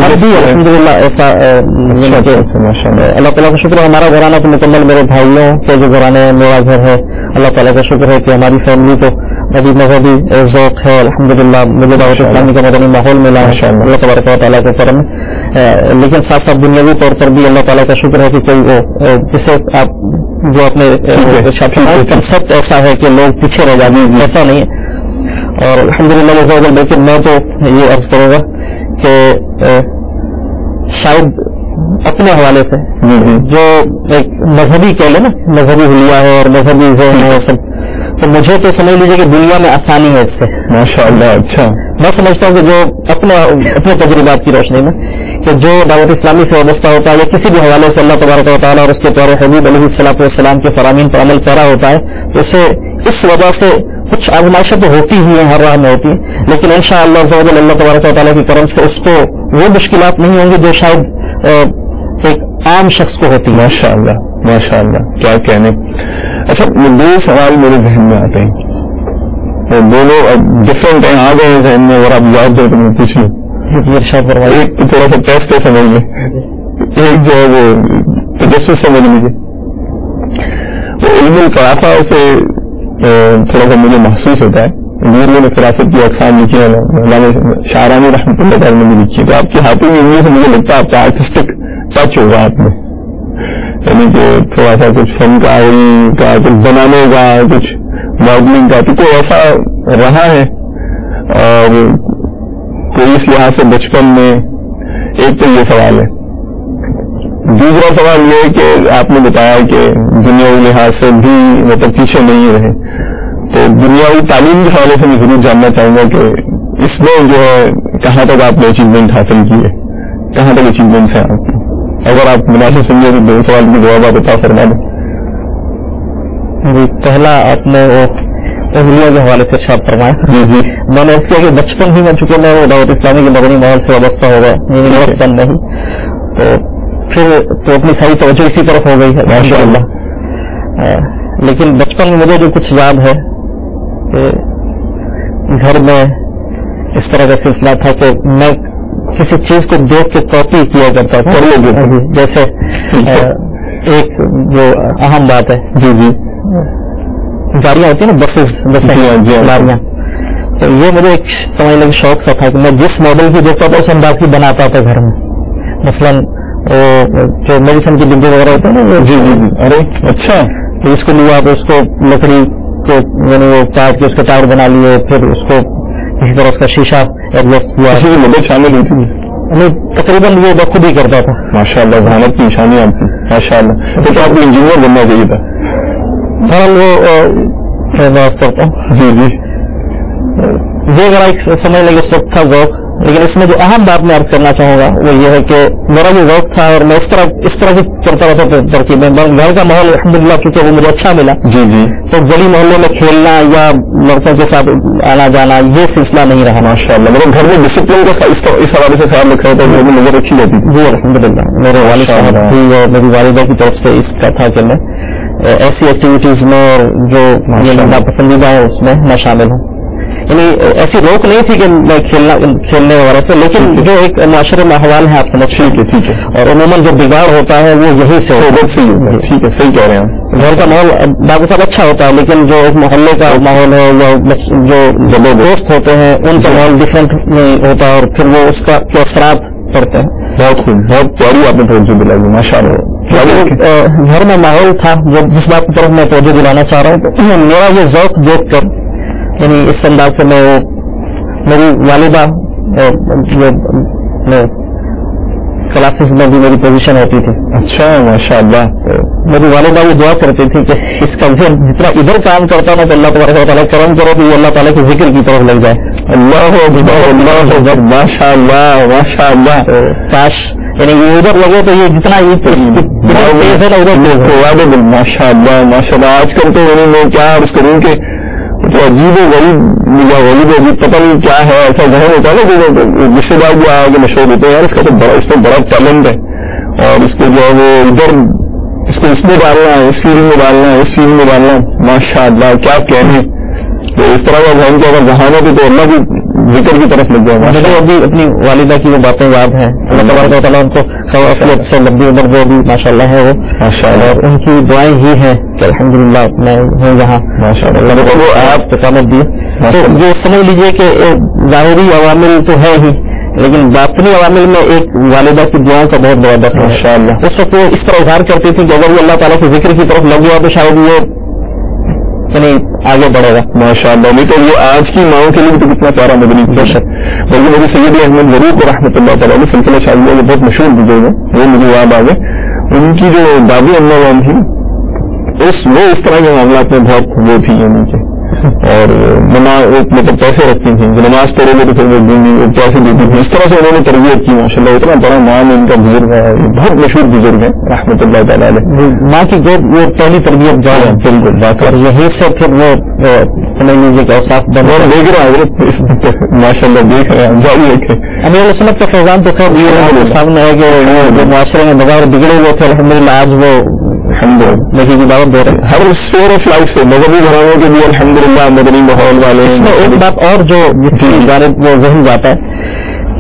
B: اور
A: بھی الحمدللہ ایسا اللہ تعالیٰ کا شکر ہے. ہمارا گھرانہ تو مکمل میرے بھائیوں کے جو گھرانے میرا گھر ہے, اللہ تعالیٰ کا شکر ہے کہ ہماری فیملی کو ابھی مذہبی ذوق ہے الحمدللہ. مجھے دعوت اسلامی کا مدنی ماحول ملا ہے اللہ تبارک و تعالیٰ کے کرم. لیکن ساتھ ساتھ دنیاوی طور پر بھی اللہ تعالیٰ کا شکر ہے کہ کوئی وہ جسے آپ جو اپنے کنسپٹ ایسا ہے کہ لوگ پیچھے رہ جاتے ہیں, ایسا نہیں ہے. اور الحمدللہ لیکن میں تو یہ عرض کروں گا کہ شاید اپنے حوالے سے جو ایک مذہبی کہہ لیں نا, مذہبی حلیہ ہے اور مذہبی ذہن ہے سب, تو مجھے تو سمجھ لیجیے کہ دنیا میں آسانی ہے اس سے
B: ماشاءاللہ. اچھا,
A: میں سمجھتا ہوں کہ جو اپنے تجربات کی روشنی میں کہ جو دعوت اسلامی سے وابستہ ہوتا ہے یا کسی بھی حوالے سے اللہ تبارک و تعالیٰ اور اس کے پیارے حبیب علیہ الصلوۃ والسلام کے فرامین پر عمل کر رہا ہوتا ہے, تو اسے اس وجہ سے کچھ آزمائشیں تو ہوتی ہی ہیں, ہر راہ میں ہوتی ہیں, لیکن انشاءاللہ عز و جل اللہ تبارک و تعالیٰ کی کرم سے اس کو وہ مشکلات نہیں ہوں گی جو شاید ایک عام شخص کو ہوتی ہے.
B: ماشاءاللہ ماشاءاللہ, کیا کہنے. اچھا, دو سوال میرے ذہن میں آتے ہیں, دونوں ڈفرینٹ ہیں, آ گئے ذہن میں, اور آپ یاد دو تو میں پوچھ لوں. ایک تو تھوڑا سا ٹیسٹ ہے سمجھ میں, ایک جو ہے وہ تجسس سمجھ لیجیے. وہ علم القرافہ سے تھوڑا سا مجھے محسوس ہوتا ہے. انگریزوں نے فراست کی اقسام لکھی ہیں, مولانا شاعرانی رحمۃ اللہ تعالیٰ نے بھی لکھی ہے, تو آپ کی ہاتھوں میں انگلش سے مجھے لگتا ہے آپ کا آرٹسٹک ٹچ ہوگا آپ میں, یعنی کہ تھوڑا سا کچھ فنکاری کا, کچھ بنانے کا, کچھ ماڈلنگ کا, تو کوئی ایسا رہا ہے. اور کوئی اس لحاظ سے بچپن میں, ایک تو یہ سوال ہے. دوسرا سوال یہ کہ آپ نے بتایا کہ دنیاوی لحاظ سے بھی مطلب پیچھے نہیں رہے, تو دنیاوی تعلیم کے حوالے سے میں ضرور جاننا چاہوں گا کہ اس میں جو ہے کہاں تک آپ نے اچیومنٹ حاصل کی ہے, کہاں تک اچیومنٹس ہیں آپ. اگر آپ مناسب سمجھے تو دو سوال کی جواب آپ عطا فرما دیں.
A: جی, پہلا آپ نے وہ اہلیہ کے حوالے سے ارشاد فرمایا. میں نے اس کیا کہ بچپن ہی میں چونکہ میں وہ دعوت اسلامی کے مدنی ماحول سے وابستہ ہوگا, بچپن نہیں, تو پھر تو اپنی ساری توجہ اسی طرف ہو گئی ہے ماشاءاللہ. لیکن بچپن میں مجھے جو کچھ یاد ہے کہ گھر میں اس طرح کا سلسلہ تھا کہ میں کسی چیز کو دیکھ کے کاپی کیا کرتا تھا. جیسے ایک جو اہم بات ہے, جی جی, گاڑیاں ہوتی ہیں نا, بسیں گاڑیاں, تو یہ مجھے ایک سمجھ لگے شوق سا تھا کہ میں جس ماڈل کی دیکھتا تھا اس انداز کی بناتا تھا گھر میں. مثلاً وہ جو میڈیسن کی ڈبے وغیرہ ہوتے ہیں نا, جی جی جی, ارے اچھا, تو اس کو لیا آپ اس کو لکڑی کو یعنی وہ کاٹ کے اس کے ٹائر بنا لیے, پھر اس کو کسی طرح اس کا شیشہ ایڈجسٹ کیا, مدد شامل ہوئی تھی. تقریباً یہ میں خود ہی کرتا تھا. ماشاءاللہ, ذہانت کی نشانی آپ کی ماشاءاللہ. تو آپ کو انجینئر بننا چاہیے تھا. وہ میں کرتا ہوں. جی جی, یہ ذرا ایک سمجھ لگے اس وقت تھا ذوق. لیکن اس میں جو اہم بات میں عرض کرنا چاہوں گا وہ یہ ہے کہ میرا جو ذوق تھا, اور میں اس طرح کی کرتا رہتا ترکیبیں. گھر کا ماحول الحمدللہ چونکہ وہ مجھے اچھا ملا, جی جی, تو گلی محلے میں کھیلنا یا لڑکوں کے ساتھ آنا جانا یہ سلسلہ نہیں رہا ماشاءاللہ. مطلب گھر میں ڈسپلن کا اس حوالے سے خیال رکھا تھا, گھر میں نظر رکھی جاتی تھی. جی الحمدللہ, میرے والد صاحب بھی اور میری والدہ کی طرف سے اس کا تھا کہ میں ایسی ایکٹیویٹیز میں اور جو ناپسندیدہ ہے اس میں میں شامل ہوں. یعنی ایسی روک نہیں تھی کہ میں کھیلنے وغیرہ سے, لیکن جو ایک معاشرے میں احوال ہے آپ سمجھ, ٹھیک ہے, اور عموماً جو بگاڑ ہوتا ہے وہ یہی سے ہوتا ہے. ٹھیک ہے, صحیح کہہ رہے ہیں. گھر کا ماحول باقی سب اچھا ہوتا ہے, لیکن جو ایک محلے کا ماحول ہے یا جو دوست ہوتے ہیں ان کا ماحول ڈفرینٹ نہیں ہوتا, اور پھر وہ اس کا کیا اثرات پڑتے ہیں. بہت خوب, بہت پیاری آپ نے توجہ دلائی ماشاءاللہ. گھر میں ماحول تھا جس بات کی طرف میں توجہ دلانا چاہ رہا ہوں, تو میرا یہ ذوق دیکھ کر یعنی اس انداز سے میں میری والدہ کلاسز میں بھی میری پوزیشن ہوتی تھی. اچھا ماشاءاللہ. میری والدہ یہ دعا کرتی تھی کہ اس کا ذہن جتنا ادھر کام کرتا نا تو اللہ تبارک و تعالیٰ کرم کرو کہ یہ اللہ تعالیٰ کے ذکر کی طرف لگ جائے. اللہ اکبر, ماشاءاللہ ماشاءاللہ. کاش یعنی یہ ادھر لگے تو یہ جتنا تیز ہے نا ادھر ماشاءاللہ ماشاءاللہ. آج کل تو میں کیا عرض کروں کہ تو عجیب و غریب یا غریب عجیب پتہ نہیں کیا ہے, ایسا ذہن ہوتا ہے نا کہ رشتے دار بھی آ کے مشہور ہوتے ہیں, یار اس کا تو اس میں بڑا ٹیلنٹ ہے,
B: اور اس کو جو ہے وہ ادھر اس کو اس میں ڈالنا ہے، اس فیلڈ میں ڈالنا ہے، اس فیلڈ میں ڈالنا ہے، ماشاء اللہ کیا کہنے. تو اس طرح کا ذہن کو اگر ذہانت ہے تو اللہ کی ذکر کی طرف لگ جائے.
A: مجھے ابھی اپنی والدہ کی وہ باتیں یاد ہیں، اللہ تبارک و تعالیٰ ان کو اصلیت سے لمبی عمر جو بھی ماشاء اللہ ہے وہ
B: ماشاء اللہ،
A: اور ان کی دعائیں ہی ہیں کہ الحمدللہ میں ہوں یہاں
B: ماشاء اللہ.
A: اللہ کو آپ استقامت دی. تو یہ سمجھ لیجئے کہ ظاہری عوامل تو ہے ہی، لیکن باطنی عوامل میں ایک والدہ کی دعاؤں کا بہت بڑا دخل ہے.
B: ماشاء اللہ.
A: اس وقت وہ اس طرح اظہار کرتی تھی کہ اگر وہ اللہ تعالیٰ کے ذکر کی طرف لگ گیا تو شاید یہ یعنی آگے بڑھے گا.
B: ماشاء اللہ. نہیں تو یہ آج کی ماؤں کے لیے تو کتنا پیارا مدنی بے شک. بلکہ میری سید احمد ضرور کو رحمۃ اللہ تعالیٰ علیہ سلسلہ شاہیہ جو بہت مشہور بزرگ ہیں، وہ مجھے یاد آ گئے. ان کی جو دادی اما جان تھی وہ اس طرح کے معاملات میں بہت وہ تھی، یعنی کہ اور مطلب پیسے رکھتی تھیں کہ نماز پڑھے گے تو پھر وہ دیں گی، پیسے دیتی تھیں. اس طرح سے انہوں نے تربیت کی ماشاء اللہ. اتنا بڑا نام ان کا بزرگ ہے، بہت مشہور بزرگ ہے رحمۃ اللہ تعالیٰ علیہ.
A: ماں کی گود وہ پہلی تربیت جو ہے
B: بالکل بات
A: اور یہیں سے پھر وہ سمجھ لیجیے کہ اوصاف بن
B: اور دیکھ رہا حضرت ماشاء اللہ دیکھ رہے ہیں جاری رکھے.
A: امیر علیہ سنت کا فیضان تو خیر یہ سامنے ہے کہ جو معاشرے میں بغیر بگڑے ہوئے تھے الحمدللہ آج وہ لیکن کی دعوت دے رہے ہیں.
B: ہر اسفیئر آف لائف سے مذہبی گھرانوں کے لیے الحمدللہ مدنی ماحول والے.
A: اس میں ایک بات اور جو جس کی جانب وہ ذہن جاتا ہے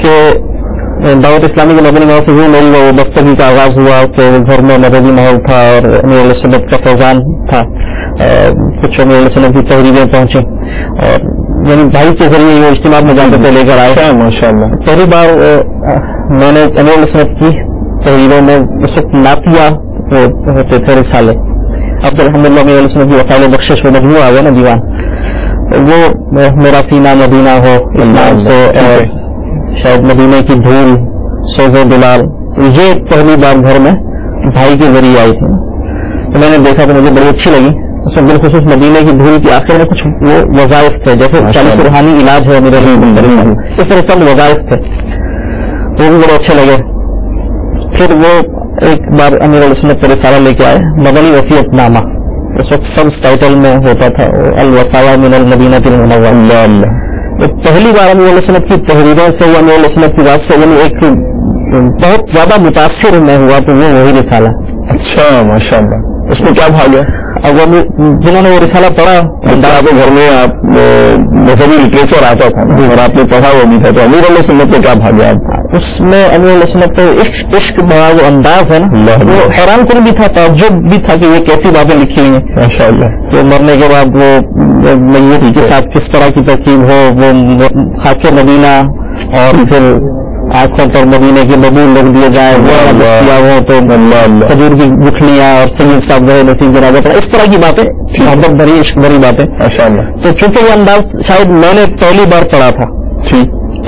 A: کہ دعوت اسلامی کے مدنی ماحول سے بھی میری وہ وابستگی کا آغاز ہوا کہ گھر میں مدنی ماحول تھا اور امیر علیہ سنت کا فیضان تھا. کچھ امیر علیہ سنت کی تحریریں پہنچیں اور یعنی بھائی کے ذریعے یہ اجتماع میں جان پہ لے کر آئے.
B: ماشاء اللہ.
A: پہلی بار میں نے امیر علیہ سنت کی تحریروں میں اس وقت ناتیہ ہوتے تھے رسالے. اب تو الحمدللہ امیر علیہ سنت کی وسائل بخشش میں مجموعہ آ گیا نا دیوان، وہ میرا سینہ مدینہ ہو اسلام سے اور شاید مدینے کی دھول سوزے بلال، یہ پہلی بار گھر میں بھائی کے ذریعے آئی تھی. تو میں نے دیکھا تو مجھے بڑی اچھی لگی. اس میں بالخصوص مدینے کی دھول کے آخر میں کچھ وہ وظائف تھے جیسے 40 روحانی علاج ہے میرے اس طرح سب وظائف تھے، وہ بھی بڑے اچھے لگے. پھر وہ ایک بار امیر علیہ سنت کا رسالہ لے کے آئے مدنی وصیت نامہ، اس وقت سب ٹائٹل میں ہوتا تھا الوصایا من المدینہ المنورہ. پہلی بار امیر علیہ سنت کی تحریروں سے یا امیر علیہ سنت کی بات سے یعنی ایک بہت زیادہ متاثر میں ہوا تو وہ وہی رسالہ.
B: اچھا ماشاء اللہ. اس میں کیا بھاگ ہے؟
A: اب جنہوں نے وہ رسالہ پڑھا
B: آپ کے گھر میں آپ مذہبی لٹریچر آتا تھا اور آپ نے پڑھا وہ بھی تھا، تو امیر علیہ سنت میں کیا بھاگ ہے آپ؟
A: اس میں امیر علیہ سنت کا عشق بڑا وہ انداز ہے نا، وہ حیران کن بھی تھا، تعجب بھی تھا کہ یہ کیسی باتیں لکھی ہوئی ہیں
B: ماشاء اللہ.
A: تو مرنے کے بعد وہ میت کے ساتھ کس طرح کی ترکیب ہو، وہ خاک مدینہ اور پھر آنکھوں پر مدینے کے مبول لگ دیے جائیں، وہ تو کھجور کی گٹھلیاں اور سید صاحب گئے نصیب جنازہ پڑا، اس طرح کی باتیں محبت بھری عشق بھری باتیں
B: ماشاء اللہ.
A: تو چونکہ یہ انداز شاید میں نے پہلی بار پڑھا تھا،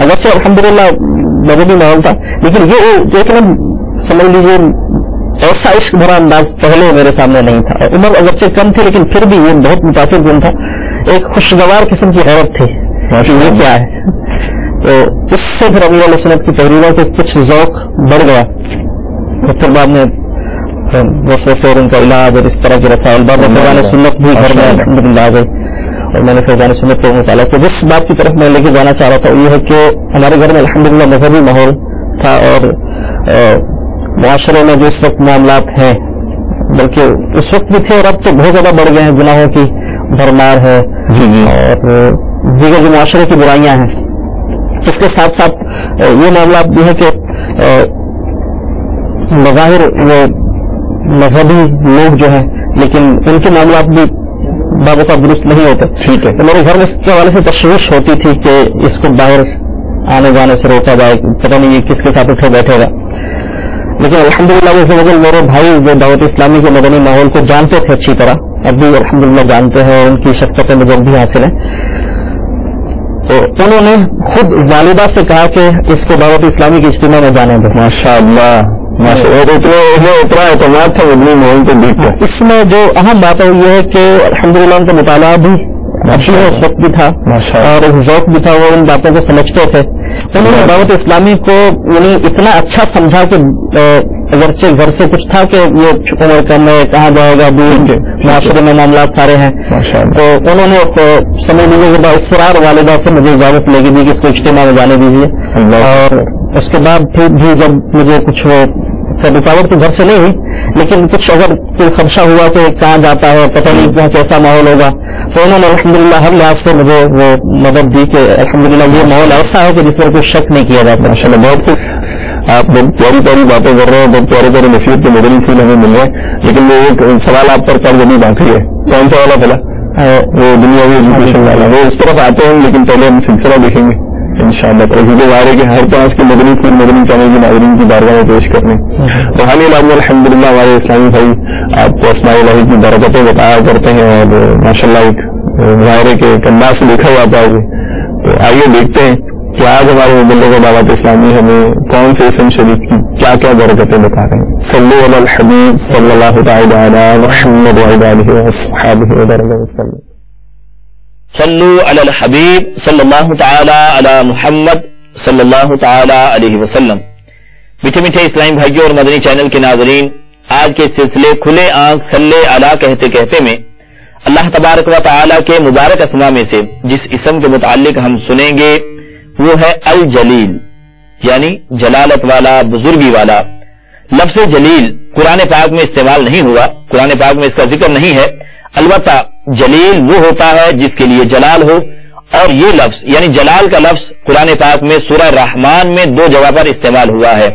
A: اگرچہ الحمدللہ مذہبی ماحول تھا، لیکن یہ ایک نا سمجھ لیجیے ایسا عشق بھرا انداز پہلے میرے سامنے نہیں تھا. عمر اگرچہ کم تھی لیکن پھر بھی یہ بہت متاثر کن تھا. ایک خوشگوار قسم کی حیرت تھی کہ یہ کیا ہے. تو اس سے پھر امیر علیہ سنت کی تحریروں کے کچھ ذوق بڑھ گیا اور پھر بعد میں وسوسے اور ان کا علاج اور اس طرح کے رسائل بعد میں فیضان سنت بھی گھر میں الحمدللہ آ گئی اور میں نے فیضان سنت کو مطالعہ کیا. جس بات کی طرف میں لے کے جانا چاہ رہا تھا یہ ہے کہ ہمارے گھر میں الحمدللہ مذہبی ماحول تھا اور معاشرے میں جو اس وقت معاملات ہیں بلکہ اس وقت بھی تھے اور اب تو بہت زیادہ بڑھ گئے ہیں، گناہوں کی بھرمار ہے اور دیگر جو معاشرے کی برائیاں ہیں. اس کے ساتھ ساتھ یہ معاملات بھی ہے کہ بظاہر وہ مذہبی لوگ جو ہیں لیکن ان کے معاملات بھی بابقہ درست نہیں ہوتے. ٹھیک ہے. تو میرے گھر میں اس کے حوالے سے تشویش ہوتی تھی کہ اس کو باہر آنے جانے سے روکا جائے، پتہ نہیں یہ کس کے ساتھ اٹھے بیٹھے گا. لیکن الحمدللہ وہ میرے بھائی جو دعوت اسلامی کے مدنی ماحول کو جانتے تھے اچھی طرح، اب بھی الحمدللہ جانتے ہیں اور ان کی شفقتیں مجھے بھی حاصل ہیں. تو انہوں نے خود والدہ سے کہا کہ اس کو دعوت اسلامی کے اجتماع میں جانے دیں.
B: ماشاء اللہ اتنا اعتماد تھا مدنی ماحول کو دیکھ کر.
A: اس میں جو اہم بات ہے وہ یہ ہے کہ الحمدللہ ان کا مطالعہ بھی اچھی ہے، اس وقت بھی تھا اور ایک ذوق بھی تھا، وہ ان باتوں کو سمجھتے تھے. انہوں نے دعوت اسلامی کو یعنی اتنا اچھا سمجھا کہ اگرچہ گھر سے کچھ تھا کہ یہ عمر کم ہے کہاں جائے گا، دور معاشرے میں معاملات سارے ہیں. تو انہوں نے سمجھ لیجیے کہ بااصرار والدہ سے مجھے اجازت لے کے دی کہ اس کو اجتماع میں جانے دیجیے. اور اس کے بعد پھر بھی جب مجھے کچھ وہ سر رکاوٹ تو گھر سے نہیں ہوئی، لیکن کچھ اگر کوئی خدشہ ہوا تو کہاں جاتا ہے پتہ نہیں کہاں کیسا ماحول ہوگا، تو انہوں نے الحمدللہ ہر لحاظ سے مجھے وہ مدد دی کہ الحمدللہ یہ ماحول ایسا ہے کہ جس پر کوئی شک نہیں کیا جا سکتا.
B: ماشاء اللہ بہت خوب. آپ بہت پیاری پیاری باتیں کر رہے ہیں، بہت پیارے پیارے نصیحت کے مدنی پھول ہمیں مل رہے ہیں، لیکن وہ ایک سوال آپ پر کل ابھی باقی ہے. کون سا والا پہلا؟ وہ دنیاوی ایجوکیشن والا. وہ اس طرف آتے ہیں لیکن پہلے ہم سلسلہ دیکھیں گے انشاءاللہ. کیونکہ آ رہے کہ ہر طرح کے مدنی پھول مدنی چینل کے ناظرین کی بارگاہ میں پیش کرنے. روحانی علاج الحمدللہ ہمارے اسلامی بھائی آپ کو اسماء الہی کی برکتیں بتایا کرتے ہیں، اور ماشاءاللہ ایک ظاہر کے انداز سے دیکھا جاتا ہے. تو آئیے دیکھتے ہیں کہ آج ہمارے مبلغ دعوت اسلامی ہمیں کون سے اسم شریف کی کیا کیا برکتیں بتا رہے ہیں. صلو علی الحبیب صلی اللہ تعالی علی محمد وعلی آلہ وصحبہ وسلم.
A: صلو علی الحبیب صلی اللہ تعالی علی محمد صلی اللہ تعالی علیہ وسلم. میٹھے میٹھے اسلامی بھائیوں اور مدنی چینل کے ناظرین، آج کے سلسلے کھلے آنکھ صلی علی کہتے کہتے میں اللہ تبارک و تعالی کے مبارک اسماء میں سے جس اسم کے متعلق ہم سنیں گے وہ ہے الجلیل، یعنی جلالت والا، بزرگی والا. لفظ جلیل قرآن پاک میں استعمال نہیں ہوا، قرآن پاک میں اس کا ذکر نہیں ہے. البتہ جلیل وہ ہوتا ہے جس کے لیے جلال ہو، اور یہ لفظ یعنی جلال کا لفظ قرآن پاک میں سورہ رحمان میں 2 جگہ پر استعمال ہوا ہے.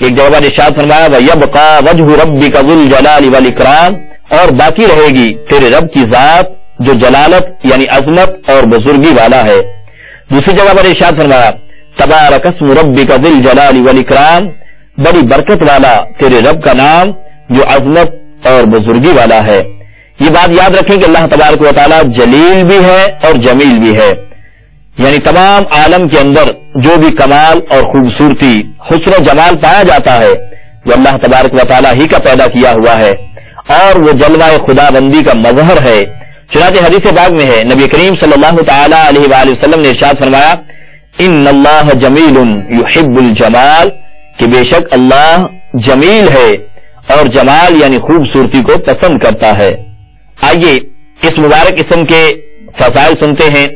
A: ایک جگہ پر ارشاد فرمایا وَيَبْقَى وَجْهُ رَبِّكَ ذُو الْجَلَالِ وَالْإِكْرَامِ، اور باقی رہے گی تیرے رب کی ذات جو جلالت یعنی عظمت اور بزرگی والا ہے. دوسری جگہ پر ارشاد فرمایا تبارک اسم ربک ذی الجلال والاکرام، بڑی برکت والا تیرے رب کا نام جو عظمت اور بزرگی والا ہے. یہ بات یاد رکھیں کہ اللہ تبارک و تعالی جلیل بھی ہے اور جمیل بھی ہے، یعنی تمام عالم کے اندر جو بھی کمال اور خوبصورتی، حسن و جمال پایا جاتا ہے وہ اللہ تبارک و تعالی ہی کا پیدا کیا ہوا ہے، اور وہ جلوہ خدا بندی کا مظہر ہے. چنانچہ حدیث پاک میں ہے نبی کریم صلی اللہ تعالی علیہ وآلہ وسلم نے ارشاد فرمایا ان اللہ جمیل یحب الجمال، کہ بے شک اللہ جمیل ہے اور جمال یعنی خوبصورتی کو پسند کرتا ہے. آئیے اس مبارک اسم کے فضائل سنتے ہیں.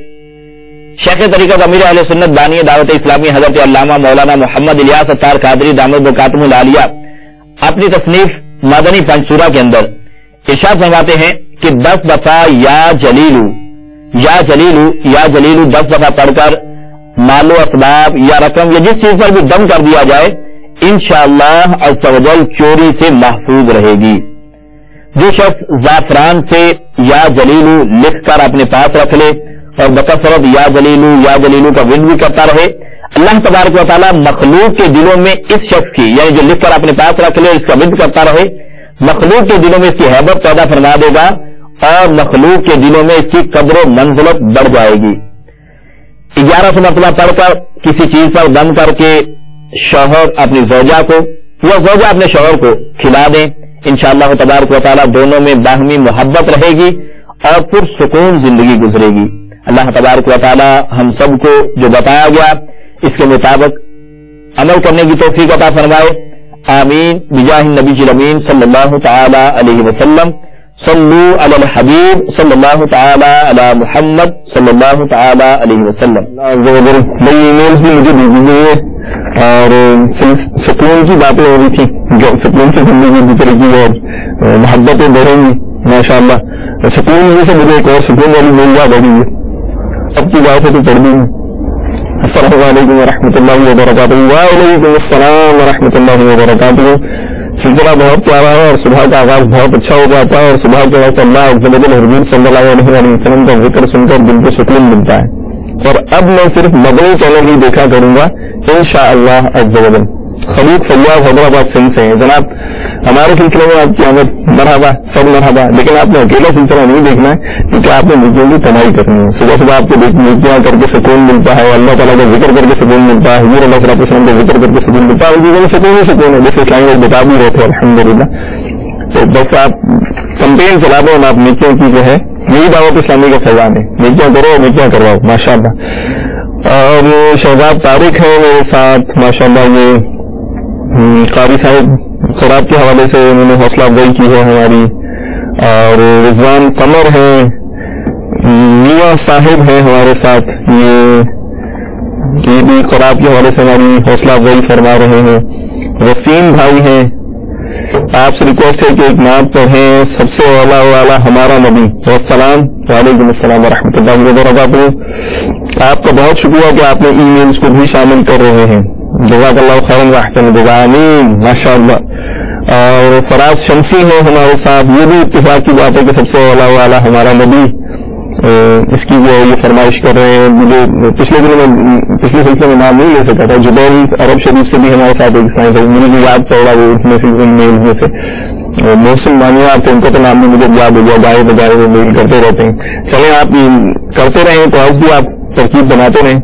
A: شیخ طریقت امیر اہل سنت بانی دعوت اسلامی حضرت علامہ مولانا محمد الیاس اتار قادری دامت برکاتہ العالیہ اپنی تصنیف مدنی پنچورہ کے اندر ارشاد فرماتے ہیں کہ 10 دفعہ یا جلیلو یا جلیلو یا جلیلو 10 دفعہ پڑھ کر مال و اسباب یا رقم یا جس چیز پر بھی دم کر دیا جائے انشاءاللہ عز و جل چوری سے محفوظ رہے گی. جو شخص زعفران سے یا جلیلو لکھ کر اپنے پاس رکھ لے اور بکثرت یا جلیلو کا ورد بھی کرتا رہے، اللہ تبارک و تعالیٰ مخلوق کے دلوں میں اس شخص کی یعنی جو لکھ کر اپنے پاس رکھ لے اور اس کا ورد کرتا رہے، مخلوق کے دلوں میں اس کی حیبت پیدا فرما دے گا اور مخلوق کے دلوں میں اس کی قدر و منزلت بڑھ جائے گی. 1100 مرتبہ پڑھ کر کسی چیز پر دم کر کے شوہر اپنی زوجہ کو یا زوجہ اپنے شوہر کو کھلا دیں، انشاءاللہ تبارک و تعالیٰ دونوں میں باہمی محبت رہے گی اور پرسکون زندگی گزرے گی. اللہ تبارک و تعالیٰ ہم سب کو جو بتایا گیا اس کے مطابق عمل کرنے کی توفیق عطا فرمائے. آمین بجاہ النبی الامین صلی اللہ تعالی علیہ وسلم. صلو علی الحبیب صلی اللہ تعالی علی محمد صلی اللہ تعالی علیہ وسلم.
B: نئی ای میلز بھی مجھے دی گئی ہے اور سکون کی باتیں ہو رہی تھیں، سکون سے زندگی گزرے گی اور محبتیں بڑھیں گی ماشاء اللہ. سکون سے مجھے ایک اور سکون والی میل یاد آ گئی ہے، اب کی بات ہے تو پڑھ دی. السلام علیکم ورحمۃ اللہ وبرکاتہ. وعلیکم السلام ورحمۃ اللہ وبرکاتہ. سلسلہ بہت پیارا ہے اور صبح کا آغاز بہت اچھا ہو جاتا ہے اور صبح کے وقت اللہ حضور صلی اللہ علیہ وسلم کا ذکر سن کر دل کو سکون ملتا ہے. اور اب میں صرف مدنی چینل ہی دیکھا کروں گا انشاءاللہ عز و جل. خلیق فیاض حیدرآباد سنگھ سے ہیں جناب. ہمارے سلسلے میں آپ کی آمد مرحبا، سب مرحبا. لیکن آپ نے اکیلا سلسلہ نہیں دیکھنا ہے کیونکہ آپ نے نیکیوں کی کمائی کرنی ہے. صبح صبح آپ کو نیکیاں کر کے سکون ملتا ہے، اللہ تعالیٰ کا ذکر کر کے سکون ملتا ہے، حضور علیہ الصلوۃ والسلام کا ذکر کر کے سکون ملتا ہے. ان چیزوں میں سکون ہی سکون ہے جیسے اسلامی لوگ بتا بھی رہے تھے الحمدللہ. تو بس آپ کمپین چلا دو اور آپ نیکیوں کی جو ہے یہی دعوت اسلامی کا فیضان ہے، نیکیاں کرو نیکیاں کرواؤ ماشاء اللہ. اور شہزاد طارق ہے میرے ساتھ ماشاء اللہ. یہ قاری صاحب خراب کے حوالے سے انہوں نے حوصلہ افزائی کی ہے ہماری. اور رضوان قمر ہیں، میاں صاحب ہیں ہمارے ساتھ، یہ بھی خراب کے حوالے سے ہماری حوصلہ افزائی فرما رہے ہیں. وسیم بھائی ہیں آپ سے ریکویسٹ ہے کہ ایک نعت پڑھیں، سب سے اولا والا ہمارا نبی. السلام وعلیکم السلام ورحمۃ اللہ وبرکاتہ. آپ کا بہت شکریہ کہ آپ نے ای میلز کو بھی شامل کر رہے ہیں. جزاک اللہ خیرا واحسن الجزاء. آمین ماشاء اللہ. اور فراز شمسی ہے ہمارے ساتھ. یہ بھی اتفاق کی بات ہے کہ سب سے اولا والا ہمارا نبی، اس کی وہ یہ فرمائش کر رہے ہیں. مجھے پچھلے سلسلے میں نام نہیں لے سکا تھا. جبیل عرب شریف سے بھی ہمارے ساتھ ایک اسلام ہے، مجھے بھی یاد پڑ رہا وہ میں سے میل میں سے. محسن مانیہ آپ ان کا تو نام نہیں مجھے یاد ہو گیا. گائے بجائے وہ میل کرتے رہتے ہیں. چلیں آپ کرتے رہیں تو آج بھی آپ ترکیب بناتے رہیں.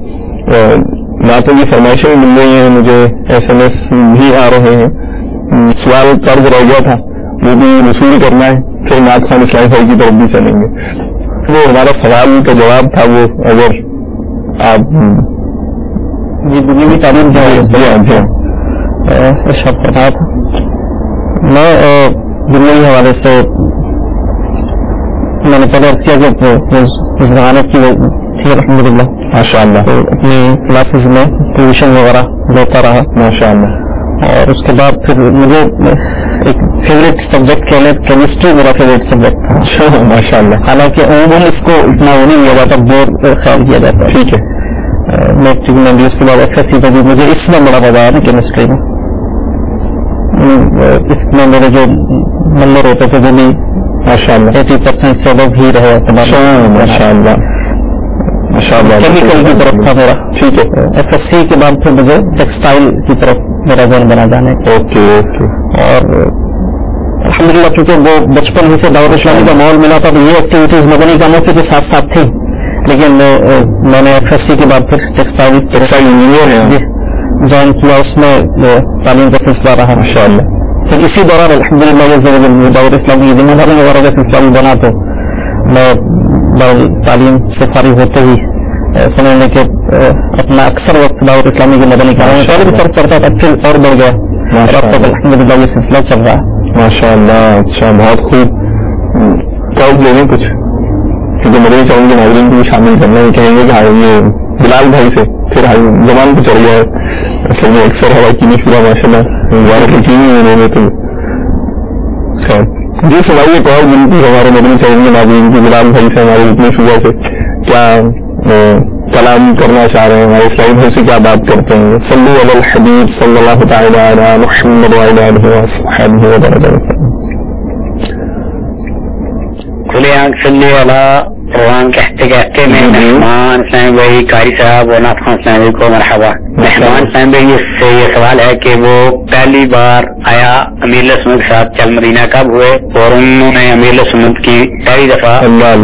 B: نعتوں کی فرمائشیں بھی مل رہی ہیں، مجھے SMS بھی آ رہے ہیں. سوال قرض رہ گیا تھا وہ بھی وصول کرنا ہے. پھر نعت خان اسلامی بھائی کی طرف بھی چلیں گے. وہ ہمارا سوال کا جواب تھا، وہ اگر آپ
A: جی دنیا کی تعلیم ارشاد فرمایا تھا. میں دنیا کے حوالے سے میں نے پہلے عرض کیا کہ ذہانت کی تھی الحمد للہ
B: ماشاء اللہ،
A: تو اپنی کلاسز میں ٹیوشن وغیرہ لیتا رہا
B: ماشاء اللہ.
A: اور اس کے بعد پھر مجھے ایک فیوریٹ سبجیکٹ کہہ لیں کیمسٹری میرا فیوریٹ سبجیکٹ تھا
B: ماشاء اللہ.
A: حالانکہ عموماً اس کو اتنا وہ نہیں لیا جاتا، بور خیال کیا جاتا ہے.
B: ٹھیک ہے.
A: میں بھی اس کے بعد FSC پہ بھی مجھے اس میں بڑا مزہ آیا کیمسٹری میں. اس میں میرے جو نمبر ہوتے تھے وہ بھی
B: ماشاء اللہ
A: 80% سے ابو ہی رہے.
B: ماشاء اللہ ماشاء اللہ.
A: کیمیکل کی طرف تھا میرا.
B: ٹھیک ہے.
A: FSC کے بعد پھر مجھے ٹیکسٹائل کی طرف میرا ذہن بنا جانے.
B: Okay okay.
A: اور الحمدللہ چونکہ وہ بچپن ہی سے دعوت اسلامی کا ماحول ملا تھا تو یہ ایکٹیویٹیز مدنی کاموں کی تو ساتھ ساتھ تھی، لیکن میں نے FSC کے بعد پھر ٹیکسٹائل انجینئر جوائن کیا. اس میں تعلیم کا سلسلہ رہا ماشاء اللہ. پھر اسی دوران الحمدللہ یہ دعوت اسلامی کی ذمہ داری وغیرہ کا سلسلہ بھی بنا تو میں تعلیم سے فارغ ہوتے ہی سمجھنے کہ اپنا اکثر وقت دعوت اسلامی کے مدنی کاموں میں پہلے بھی صرف کرتا تھا، پھر اور بڑھ گیا اور اب تک الحمدللہ یہ سلسلہ چل رہا ہے
B: ماشاء اللہ. اچھا بہت خوب. کب لے لیں کچھ، کیونکہ مدنی چینل کے ناظرین کو بھی شامل کرنا ہے. کہیں گے کہ یہ بلال بھائی سے پھر زبان پہ چڑھ گیا ہے. اصل میں اکثر ہوا کی نہیں شدہ ماشاء اللہ انہوں نے تو جی سنائیے کال ملتی ہمارے مدنی چینل کے ناظرین کی. بلال بھائی سے ہمارے اتنے شبہ سے کیا کلام کرنا چاہ رہے ہیں، ہمارے اسلامی بھائی سے کیا بات کرتے ہیں. صلو علی الحبیب صلی اللہ تعالی علی محمد وعلی آلہ وصحبہ وسلم.
C: کھلے آنکھ صلی علی قرآن کہتے کہتے میں مہمان اسلامی بھائی قاری صاحب اور نعت خان اسلامی بھائی کو مرحبا. مہمان اسلامی بھائی سے یہ سوال ہے کہ وہ پہلی بار آیا امیر سنت کے ساتھ چل مدینہ کب ہوئے اور انہوں نے امیر سنت کی پہلی دفعہ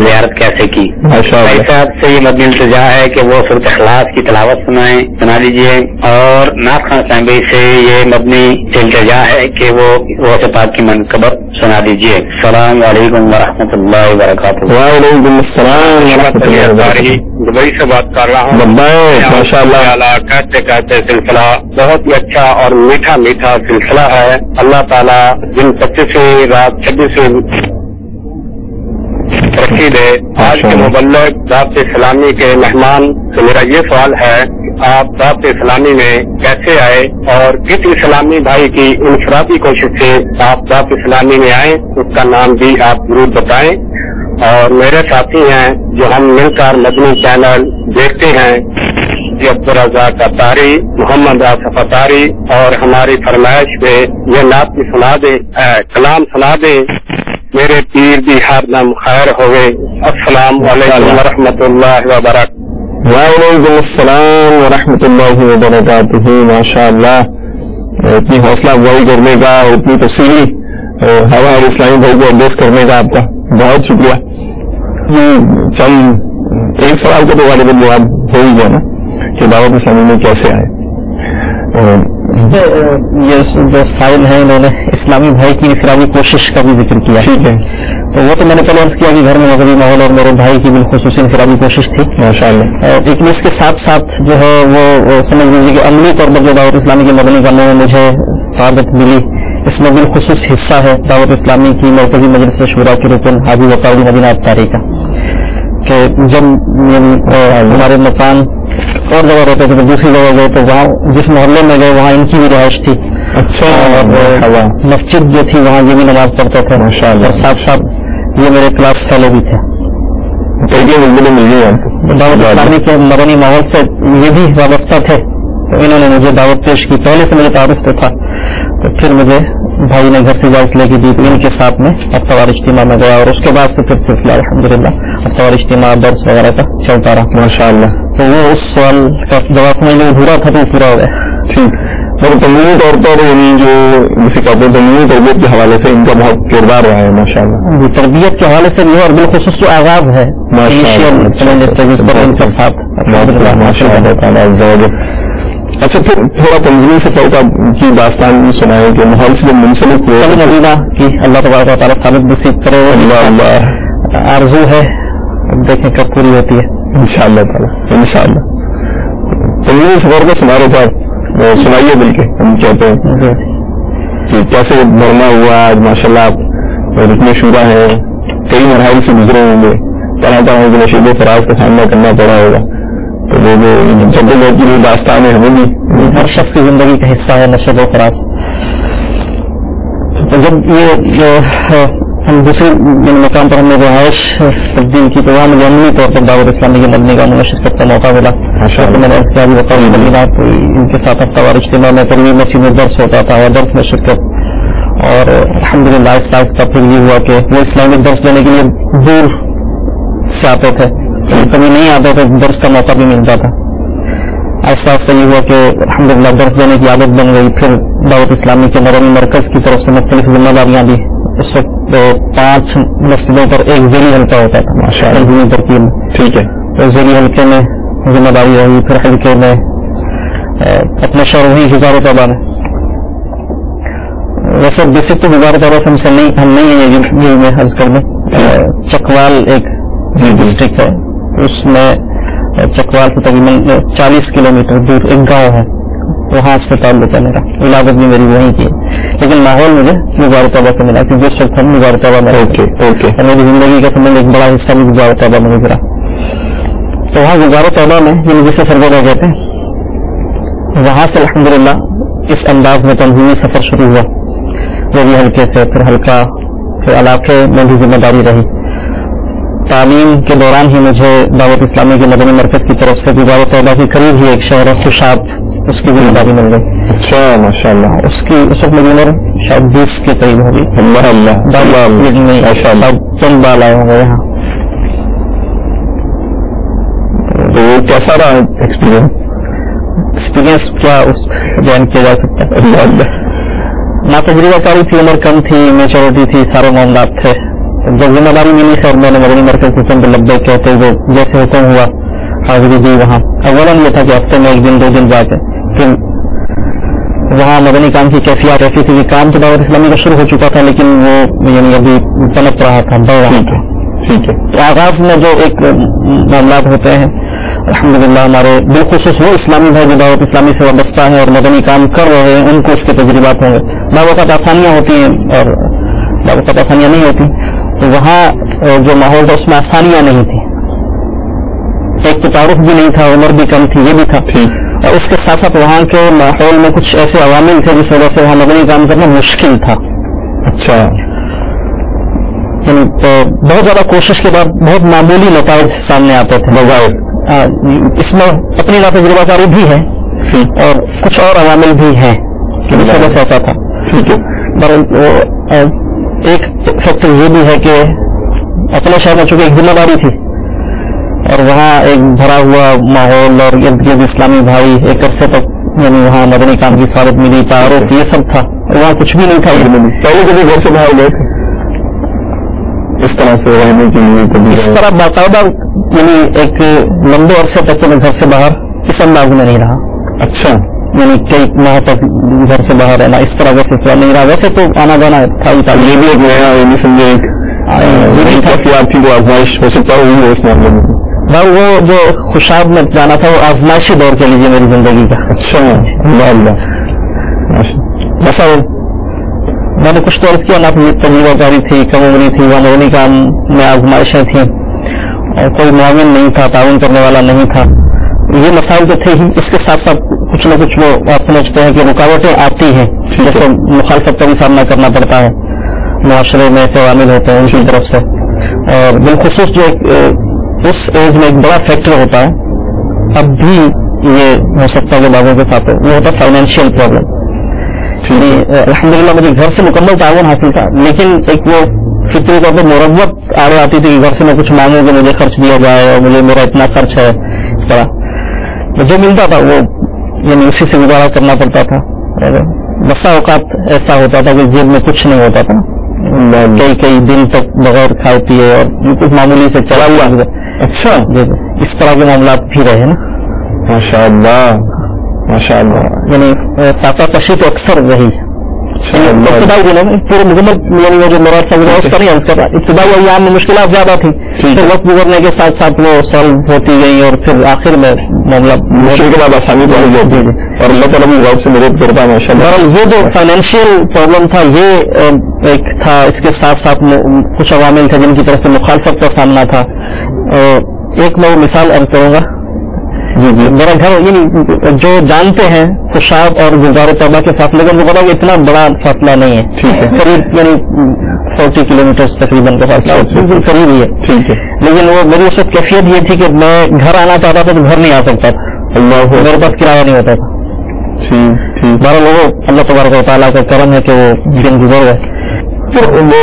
C: زیارت کیسے کی. بھائی صاحب سے یہ مدنی التجا ہے کہ وہ سورۃ اخلاص کی تلاوت سنا دیجیے. اور نعت خان اسلامی بھائی سے یہ مدنی التجا ہے کہ وہ غوث پاک کی منقبت سنا دیجیے. السلام علیکم ورحمۃ اللہ وبرکاتہ.
B: وعلیکم السلام ورحمۃ اللہ وبرکاتہ.
C: دبئی سے بات کر رہا ہوں.
B: ماشاء اللہ
C: کہتے کہتے سلسلہ بہت ہی اچھا اور میٹھا میٹھا سلسلہ ہے. اللہ تعالیٰ جن 25ویں رات 26ویں ترقی دے. آج کے مبلغ دعوت اسلامی کے مہمان سے میرا یہ سوال ہے آپ دعوت اسلامی میں کیسے آئے اور کس اسلامی بھائی کی انفرادی کوشش سے آپ دعوت اسلامی میں آئے اس کا نام بھی آپ ضرور بتائیں. اور میرے ساتھی ہیں جو ہم مل کر مدنی چینل دیکھتے ہیں جی عبدالرزاق اتاری، محمد آصف اتاری، اور ہماری فرمائش پہ یہ نعت بھی سنا دیں، کلام سنا دیں. میرے پیر بھی ہر دم خیر ہوئے. السلام علیکم ورحمۃ اللہ وبرکاتہ.
B: وعلیکم السلام ورحمۃ اللہ وبرکاتہ. ماشاء اللہ اتنی حوصلہ افزائی کرنے کا، اتنی تفصیلی ہمارے اسلامی بھائی کو ایڈریس کرنے کا آپ کا بہت شکریہ. چند ایک سوال کا تو غالباً جواب ہو ہی گیا نا کہ دعوت اسلامی میں کیسے آئے.
A: یہ جو سائل ہیں انہوں نے اسلامی بھائی کی انفرادی کوشش کا بھی ذکر کیا.
B: ٹھیک ہے.
A: تو وہ تو میں نے پہلے عرض کیا کہ گھر میں مذہبی ماحول اور میرے بھائی کی بالخصوص انفرادی کوشش تھی
B: ماشاء اللہ.
A: لیکن اس کے ساتھ ساتھ جو ہے وہ سمجھ لیجیے کہ عملی طور پر جو دعوت اسلامی کے مدنی کاموں میں مجھے سعادت ملی اس میں بالخصوص حصہ ہے دعوت اسلامی کی مرکزی مجلس شورا کے رکن حاجی وقار مدینہ اتاری کا. کہ جب ہمارے مکان اور جگہ رہتے تھے تو دوسری جگہ گئے تو وہاں جس محلے میں گئے وہاں ان کی بھی رہائش تھی
B: اچھا.
A: اور مسجد جو تھی وہاں یہ بھی نماز پڑھتے تھے
B: ماشاءاللہ.
A: اور ساتھ ساتھ یہ میرے کلاس فیلو بھی تھے.
B: مل گئی آپ کو
A: دعوت اسلامی کے مدنی ماحول سے یہ بھی وابستہ تھے تو انہوں نے مجھے دعوت پیش کی. پہلے سے مجھے تعارف تو تھا تو پھر مجھے بھائی نے گھر سے اجازت لے کے دی تو ان کے ساتھ میں اتوار اجتماع میں گیا اور اس کے بعد سے پھر سلسلہ الحمدللہ اتوار اجتماع درس وغیرہ کا چلتا رہا.
B: ماشاءاللہ.
A: تو وہ اس سوال کا جواب سمجھ لیں ادھورا تھا تو وہ پورا ہو گیا.
B: ٹھیک. اور تمہیدی طور پر یعنی جو جسے کہتے ہیں تمہیدی تربیت کے حوالے سے ان کا بہت کردار رہا ہے ماشاءاللہ.
A: جی تربیت کے حوالے سے بھی اور بالخصوص جو آغاز ہے
B: اچھا پھر تھوڑا تنظیمی سفر کا کی داستان سنائے کہ ماحول سے جب منسلک ہوئے
A: مدینہ کی اللہ تبارک و تعالیٰ ثابت نصیب کرے. آرزو ہے اب دیکھیں کب پوری ہوتی ہے
B: انشاءاللہ تعالیٰ انشاءاللہ. تنظیمی سفر کا سنا رہے تھا سنائیے بلکہ ہم کہتے ہیں کہ کیسے بڑھنا ہوا آج ماشاءاللہ آپ رکن شورا ہیں کئی مراحل سے گزرے ہوں گے طرح طرح کے نشیب فراز کا سامنا کرنا پڑا ہوگا تو وہ جب کی داستان ہے ہمیں بھی
A: ہر شخص کی زندگی کا حصہ ہے نشیب و فراز. تو جب یہ ہم دوسرے مقام پر ہم نے رہائش تبدیل کی تو وہاں مجھے عملی طور پر دعوت اسلامی کے مدنی کا شرکت کا موقع ملا. میں نے اس کے ان کے ساتھ ہفتہ اجتماع میں قریبی مسجد میں درس ہوتا تھا اور درس میں شرکت اور الحمدللہ آہستہ آہستہ پھر یہ ہوا کہ وہ اسلامک درس دینے کے لیے دور سے آتے تھے کبھی نہیں آتے تھے درس کا موقع بھی ملتا تھا. آہستہ آہستہ یہ ہوا کہ الحمدللہ درس دینے کی عادت بن گئی. پھر دعوت اسلامی کے مدنی مرکز کی طرف سے مختلف ذمہ داریاں دی. اس وقت 5 مسجدوں پر ایک ذیلی حلقہ ہوتا تھا ماشاءاللہ ترکیب میں.
B: ٹھیک ہے.
A: تو ذیلی حلقے میں ذمہ داری رہی پھر حلقے میں اپنے شہر ہوئی ہزاروں طلبہ میں. ویسے بیسک تو ہزاروں طلبہ سے ہم نہیں ہیں یہ میں حض کر دیں. چکوال ایک ڈسٹرکٹ ہے اس میں چکوال سے تقریباً 40 کلومیٹر دور ایک گاؤں ہے وہاں سے تعلق ہے میرا. ولادت بھی میری وہیں کی لیکن ماحول مجھے گزار طبع سے ملا کیونکہ اس وقت ہم گزار طبع میں میری زندگی کا سمجھ ایک بڑا حصہ بھی گزار طبع میں گزرا. تو وہاں گزار طبع میں یہ جسے سرگودا کہتے ہیں وہاں سے الحمدللہ اس انداز میں تنظیمی سفر شروع ہوا. ذیلی حلقے سے پھر حلقہ پھر علاقے میں بھی ذمہ داری رہی. تعلیم کے دوران ہی مجھے دعوت اسلامی کے مدنی مرکز کی طرف سے گزار طبع کے قریب ہی ایک شہر ہے خوشاب اس کی ذمہ داری مل گئی.
B: اچھا ماشاءاللہ.
A: اس کی اس وقت میری عمر شاید 20 کے قریب ہوگی. چند بال آئے ہوں گے یہاں.
B: تو وہ کیسا رہا
A: ایکسپیرئنس کیا بیان کیا جا سکتا ہے. نہ تجربہ کاری تھی عمر کم تھی میچورٹی تھی سارے معاملات تھے. جب ذمہ داری ملی خیر میں نے مدنی مرکز حکم پہ لبیک کہتے ہوئے جیسے حکم ہوا حاضری دی وہاں اولاً یہ تھا کہ ہفتے میں 1 دن 2 دن جا کے پھر وہاں مدنی کام کی کیفیات ایسی تھی کہ کام تو دعوت اسلامی کا شروع ہو چکا تھا لیکن وہ یعنی ابھی پنپ رہا تھا بڑھ رہا تھا.
B: ٹھیک ہے.
A: تو آغاز میں جو ایک معاملات ہوتے ہیں الحمدللہ ہمارے بالخصوص وہ اسلامی بھائی جو دعوت اسلامی سے وابستہ ہیں اور مدنی کام کر رہے ہیں ان کو اس کے تجربات ہوں گے. بعض اوقات آسانیاں ہوتی ہیں اور بعض اوقات آسانیاں نہیں ہوتی. تو وہاں جو ماحول تھا اس میں آسانیاں نہیں تھیں. ایک تو تعارف بھی نہیں تھا عمر بھی کم تھی یہ بھی تھا اور اس کے ساتھ ساتھ وہاں کے ماحول میں کچھ ایسے عوامل تھے جس وجہ سے وہاں مدنی کام کرنا مشکل تھا.
B: اچھا.
A: یعنی بہت زیادہ کوشش کے بعد بہت معمولی نتائج سامنے آتے تھے بظاہر. اس میں اپنی تجربہ کاری بھی ہے اور کچھ اور عوامل بھی ہیں اس وجہ سے ایسا تھا. ایک فیکٹر یہ بھی ہے کہ اپنے شہر میں چونکہ ایک ذمہ داری تھی اور وہاں ایک بھرا ہوا ماحول اور ارد گرد اسلامی بھائی ایک عرصے تک یعنی وہاں مدنی کام کی سعادت ملی تعارف یہ سب تھا اور وہاں کچھ بھی نہیں تھا.
B: پہلے کبھی گھر سے باہر گئے تھے اس طرح سے رہنے کے لیے
A: اس طرح باقاعدہ یعنی ایک لمبے عرصے تک میں گھر سے باہر اس انداز میں نہیں رہا.
B: اچھا.
A: یعنی کئی ماہ تک گھر سے باہر رہنا اس طرح کا سلسلہ نہیں رہا. ویسے تو آنا جانا تھا
B: یہ بھی ایک نیا یعنی سمجھے ایک کافیات تھی وہ آزمائش ہو سکتا ہے اس معاملے میں.
A: وہ جو خوشاب میں جانا تھا وہ آزمائشی دور کے لیے میری زندگی کا.
B: اچھا. اللہ
A: ایسا میں نے کچھ تو عرض کیا نہ تجربہ کاری تھی کم عمری تھی وہاں مدنی کام میں آزمائشیں تھیں اور کوئی معاون نہیں تھا تعاون کرنے والا نہیں تھا. یہ مسائل تو تھے ہی. اس کے ساتھ ساتھ کچھ نہ کچھ وہ آپ سمجھتے ہیں کہ رکاوٹیں آتی ہیں، جیسے مخالفت کا بھی سامنا کرنا پڑتا ہے، معاشرے میں ایسے عوامل ہوتے ہیں ان کی طرف سے، اور بالخصوص جو اس ایج میں ایک بڑا فیکٹر ہوتا ہے، اب بھی یہ ہو سکتا ہے کہ بعضوں کے ساتھ وہ ہوتا ہے فائنینشیل پرابلم. الحمدللہ مجھے گھر سے مکمل تعاون حاصل تھا، لیکن ایک وہ فطری طور پہ مربت آڑے آتی تھی کہ گھر سے میں کچھ مانگوں کہ مجھے خرچ دیا جائے اور مجھے میرا اتنا خرچ ہے. اس طرح جو ملتا تھا وہ یعنی اسی سے گزارا کرنا پڑتا تھا. بسا اوقات ایسا ہوتا تھا کہ جیب میں کچھ نہیں ہوتا تھا، کئی دن تک بغیر کھائے پیے اور کچھ معمولی سے چلا ہوا. اچھا اس طرح کے معاملات بھی رہے نا.
B: ماشاء اللہ ماشاء اللہ.
A: یعنی طاقہ کشی تو اکثر رہی ابتدائی دنوں میں پورے مکمل، یعنی وہ جو میرا سمجھا اس کا نہیں عرض کر رہا، ابتدائی ایام میں مشکلات زیادہ تھیں، پھر وقت گزرنے کے ساتھ ساتھ وہ سالو ہوتی گئی اور پھر آخر میں معاملہ
B: مشکل کے بعد آسانی تو ہوتی ہے اور اللہ تعالیٰ بھی غور سے مدد کرتا ہے ماشاء اللہ.
A: بہرحال یہ جو فائنینشیل پرابلم تھا یہ ایک تھا، اس کے ساتھ ساتھ کچھ عوامل تھے جن کی طرف سے مخالفت کا سامنا تھا. ایک میں وہ مثال عرض کروں گا. میرا گھر یعنی جو جانتے ہیں خوشاب اور گلزار طیبہ کے فاصلے کا، وہ پتا کہ اتنا بڑا فاصلہ نہیں ہے، قریب یعنی 40 کلومیٹر تقریباً کا فاصلہ بالکل قریب ہی ہے. لیکن وہ میری اس وقت کیفیت یہ تھی کہ میں گھر آنا چاہتا تھا تو گھر نہیں آ سکتا تھا، میرے پاس کرایہ نہیں ہوتا تھا. بہرحال وہ اللہ تبارک و تعالیٰ کا کرم ہے کہ وہ دن گزر گئے.
B: پھر وہ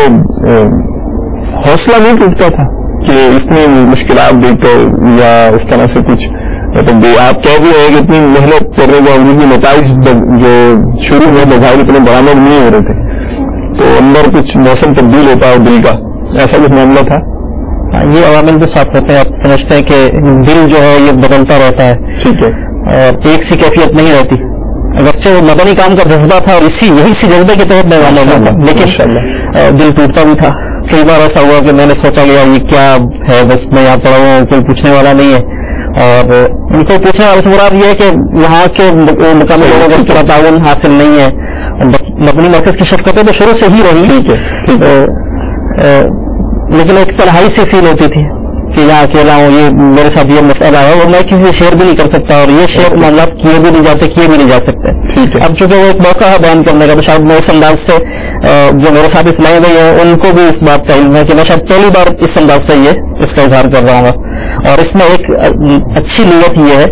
B: حوصلہ نہیں ٹوٹتا تھا کہ اس میں مشکلات دیکھتے یا اس طرح سے کچھ، مطلب آپ کہہ بھی رہے کہ اتنی محنت کرنے کے باوجود بھی نتائج جو شروع میں بظاہر اتنے برآمد نہیں ہو رہے تھے، تو اندر کچھ موسم تبدیل ہوتا ہے دل کا، ایسا کچھ معاملہ تھا.
A: یہ عوامل بھی ساتھ ہوتے ہیں. آپ سمجھتے ہیں کہ دل جو ہے یہ بدلتا رہتا ہے،
B: ٹھیک ہے،
A: اور ایک سی کیفیت نہیں رہتی. اگرچہ وہ مدنی کام کا جذبہ تھا اور یہی سی جذبے کے تحت میں والا تھا، لیکن دل ٹوٹتا بھی تھا. کئی بار ایسا ہوا کہ میں نے سوچا کہ یار یہ کیا ہے، بس میں یہاں پڑا ہوں، کوئی پوچھنے والا نہیں ہے. اور ان کو پوچھنے والے سے مراد یہ ہے کہ وہاں کے مقامی لوگوں کو پورا تعاون حاصل نہیں ہے. مدنی مرکز کی شفقتیں تو شروع سے ہی رہی، لیکن ایک تنہائی سے فیل ہوتی تھی کہ یہاں اکیلا ہوں، یہ میرے ساتھ یہ مسئلہ ہے اور میں کسی سے شیئر بھی نہیں کر سکتا، اور یہ شیئر معاملات کیے بھی نہیں جاتے، کیے بھی نہیں جا سکتے. اب چونکہ وہ ایک موقع ہے بیان کرنے کا، تو شاید میں اس انداز سے جو میرے ساتھ اسلامی بھائی ہیں ان کو بھی اس بات کا علم ہے کہ میں شاید پہلی بار اس انداز سے اس کا اظہار کر رہا ہوں. اور اس میں ایک اچھی نیت یہ ہے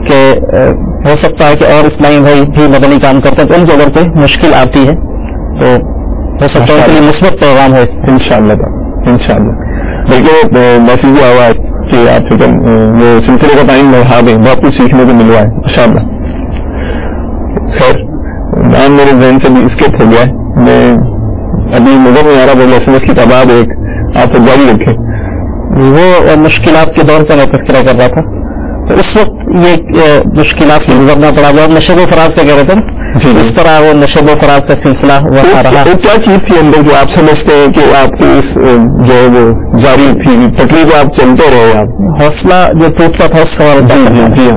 A: کہ ہو سکتا ہے کہ اور اسلامی بھائی بھی مدنی کام کرتے ہیں تو ان کی اگر کوئی مشکل آتی ہے تو ہو سکتا ہے ان کے لیے مثبت پیغام ہو.
B: انشاءاللہ. بلکہ میسج بھی آیا ہے کہ آپ سے وہ سلسلے کا ٹائم بڑھا دیں، بہت کچھ سیکھنے کو ملوا ہے انشاءاللہ. خیر نام میرے ذہن سے بھی اسکیپ ہو گیا ہے، میں ابھی نظر میں آ رہا بولے SMS کی تعداد ایک آپ کو جاری رکھے.
A: وہ مشکلات کے دور پر میں تذکرہ کر رہا تھا، تو اس وقت یہ مشکلات سے گزرنا پڑا. جو نشب و فراز کا کہہ رہے تھے نا، اس طرح وہ نشب و فراز کا سلسلہ ہوا رہا.
B: کیا چیز تھی اندر جو آپ سمجھتے ہیں کہ آپ کی اس جو وہ جاری تھی تکلیف آپ چلتے رہے؟ آپ
A: حوصلہ جو ٹوٹتا تھا اس سوال.
B: جی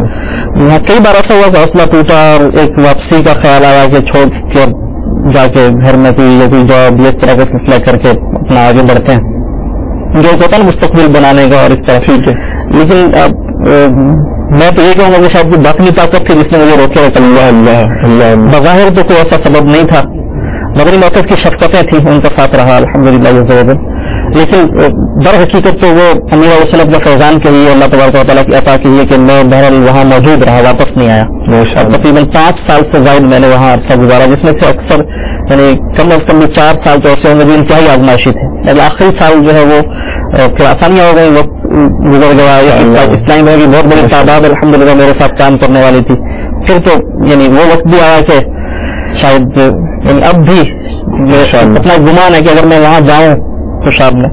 A: ہاں کئی بار ایسا ہوا کہ حوصلہ ٹوٹا اور ایک واپسی کا خیال آیا کہ چھوڑ کے جا کے گھر میں کوئی جاب اس طرح کا سلسلہ کر کے اپنا آگے بڑھتے ہیں، جو ہوتا ہے نا مستقبل بنانے کا اور اس طرح.
B: ٹھیک ہے.
A: لیکن اب میں تو یہ کہوں گا کہ شاید کوئی باطنی طاقت تھی جس نے مجھے روکے رکھا. اللہ بظاہر تو کوئی ایسا سبب نہیں تھا، مدنی مرکز کی شفقتیں تھیں، ان کا ساتھ رہا الحمدللہ. لیکن در حقیقت تو وہ امیر علیہ وسلم کا فیضان کے لیے اللہ تبارک و تعالیٰ کی عطا کی ہے کہ میں بہرحال وہاں موجود رہا، واپس نہیں آیا. تقریباً 5 سال سے زائد میں نے وہاں عرصہ گزارا، جس میں سے اکثر یعنی کم از کم 4 سال تو ایسے ہوں گے جو انتہائی آزمائشی تھے. لیکن آخری سال جو ہے وہ پھر آسانیاں ہو گئی، وقت گزر گیا. اسلامی بھائی کی بہت بڑی تعداد الحمدللہ میرے ساتھ کام کرنے والی تھی. پھر تو یعنی وہ وقت بھی آیا کہ شاید یعنی اب بھی اپنا گمان ہے کہ اگر میں وہاں جاؤں تو شاید میں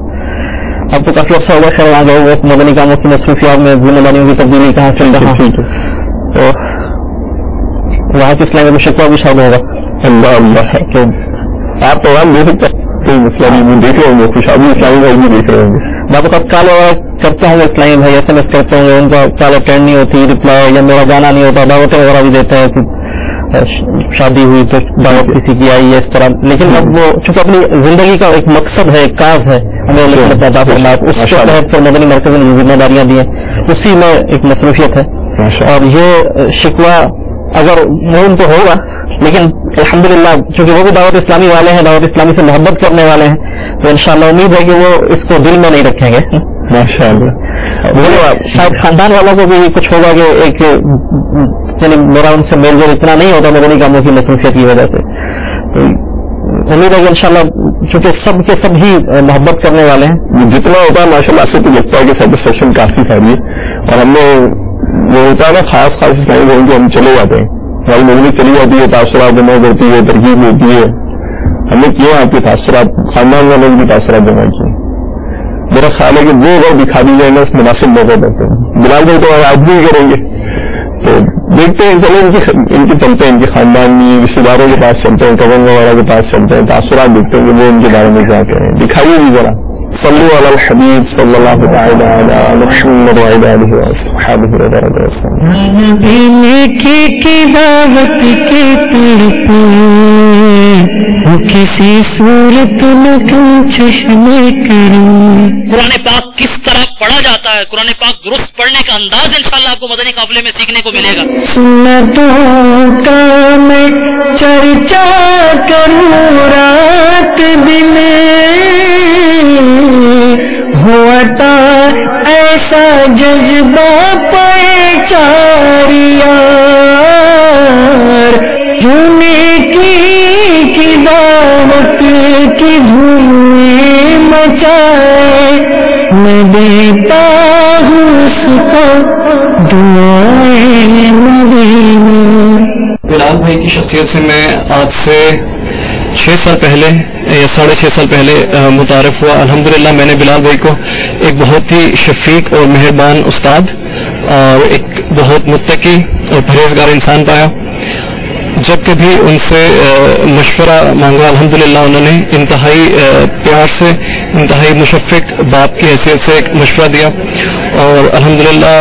A: اب تو کافی عرصہ ہوگا خیر وہاں گئے، مدنی کاموں کی مصروفیات میں ذمہ داریوں کی تبدیلی کہاں سے رہا، تو وہاں کی اسلامی میں شکوہ بھی شاید ہوگا.
B: اللہ ہے کہ آپ تو وہاں دیکھ سکتے کوئی مسئلہ نہیں دیکھ رہے ہوں گے، خوشحالی اسلامی بھائی بھی دیکھ رہے ہوں گے. بعض اوقات کال کرتے ہوں گے اسلامی بھائی، SMS کرتے ہوں گے، ان کا کال اٹینڈ نہیں ہوتی، ریپلائی یا میرا جانا نہیں ہوتا. دعوتیں وغیرہ بھی دیتے ہیں کہ شادی ہوئی تو دعوت کسی کی آئی ہے اس طرح. لیکن اب وہ چونکہ اپنی زندگی کا ایک مقصد ہے، ایک کاز ہے ہمیں اس کے تحت پھر مدنی مرکز نے ذمہ داریاں دی ہیں، اسی میں ایک مصروفیت ہے. اور یہ شکوہ
A: اگر وہ ان کو ہوگا، لیکن الحمدللہ چونکہ وہ بھی دعوت اسلامی والے ہیں، دعوت اسلامی سے محبت کرنے والے ہیں، تو انشاءاللہ امید ہے کہ وہ اس کو دل میں نہیں رکھیں گے.
B: ماشاء اللہ.
A: شاید خاندان والوں کو بھی کچھ ہوگا کہ ایک یعنی میرا ان سے میل جول اتنا نہیں ہوتا مدنی کاموں کی مصروفیت کی وجہ سے. تو امید ہے کہ انشاءاللہ چونکہ سب کے سب ہی محبت کرنے والے ہیں،
B: جتنا ہوتا ہے ماشاءاللہ سے تو لگتا ہے کہ سیٹسفیکشن کافی ساری ہے. اور ہم نے وہ ہوتا ہے نا خاص اسلامی بھائی جو ہم چلے جاتے ہیں، ہماری مدنی چلی جاتی ہے، تاثرات جمع کرتی ہے، ترغیب ہوتی ہے. ہم نے کیے آپ کے تاثرات، خاندان والوں کے بھی تاثرات جمع کیے. میرا خیال ہے کہ وہ اگر دکھا دی جائے نا اس مناسب موقع پر، بلال بھائی تو آج بھی کریں گے. تو دیکھتے ہیں چلو ان کے چلتے ہیں، ان کے خاندانی رشتے داروں کے پاس چلتے ہیں، کزن وغیرہ کے پاس چلتے ہیں، تاثرات دیکھتے ہیں کہ وہ ان کے بارے میں کیا کہیں. دکھائیے بھی ذرا. صلو علی الحبیب صلی اللہ تعالی علی محمد وعلی آلہ وصحبہ وسلم.
D: کسی صورت میں کیوں چشمے کروں. قرآن پاک کس طرح پڑھا جاتا ہے، قرآن پاک درست پڑھنے کا انداز انشاءاللہ آپ کو مدنی قافلے میں سیکھنے کو ملے گا. سنتوں کا میں چرچا کروں رات دن، ہوتا ایسا جذبہ پہچار یار، کی دعوت کی دھوئیں مچائے، میں دیتا ہوں اس کو دعائیں مدینے. بلال بھائی کی شخصیت سے میں آج سے 6 سال پہلے یا 6.5 سال پہلے متعارف ہوا. الحمدللہ میں نے بلال بھائی کو ایک بہت ہی شفیق اور مہربان استاد اور ایک بہت متقی اور پرہیزگار انسان پایا. جب کبھی ان سے مشورہ مانگا الحمدللہ انہوں نے انتہائی پیار سے، انتہائی مشفق باپ کی حیثیت سے ایک مشورہ دیا. اور الحمدللہ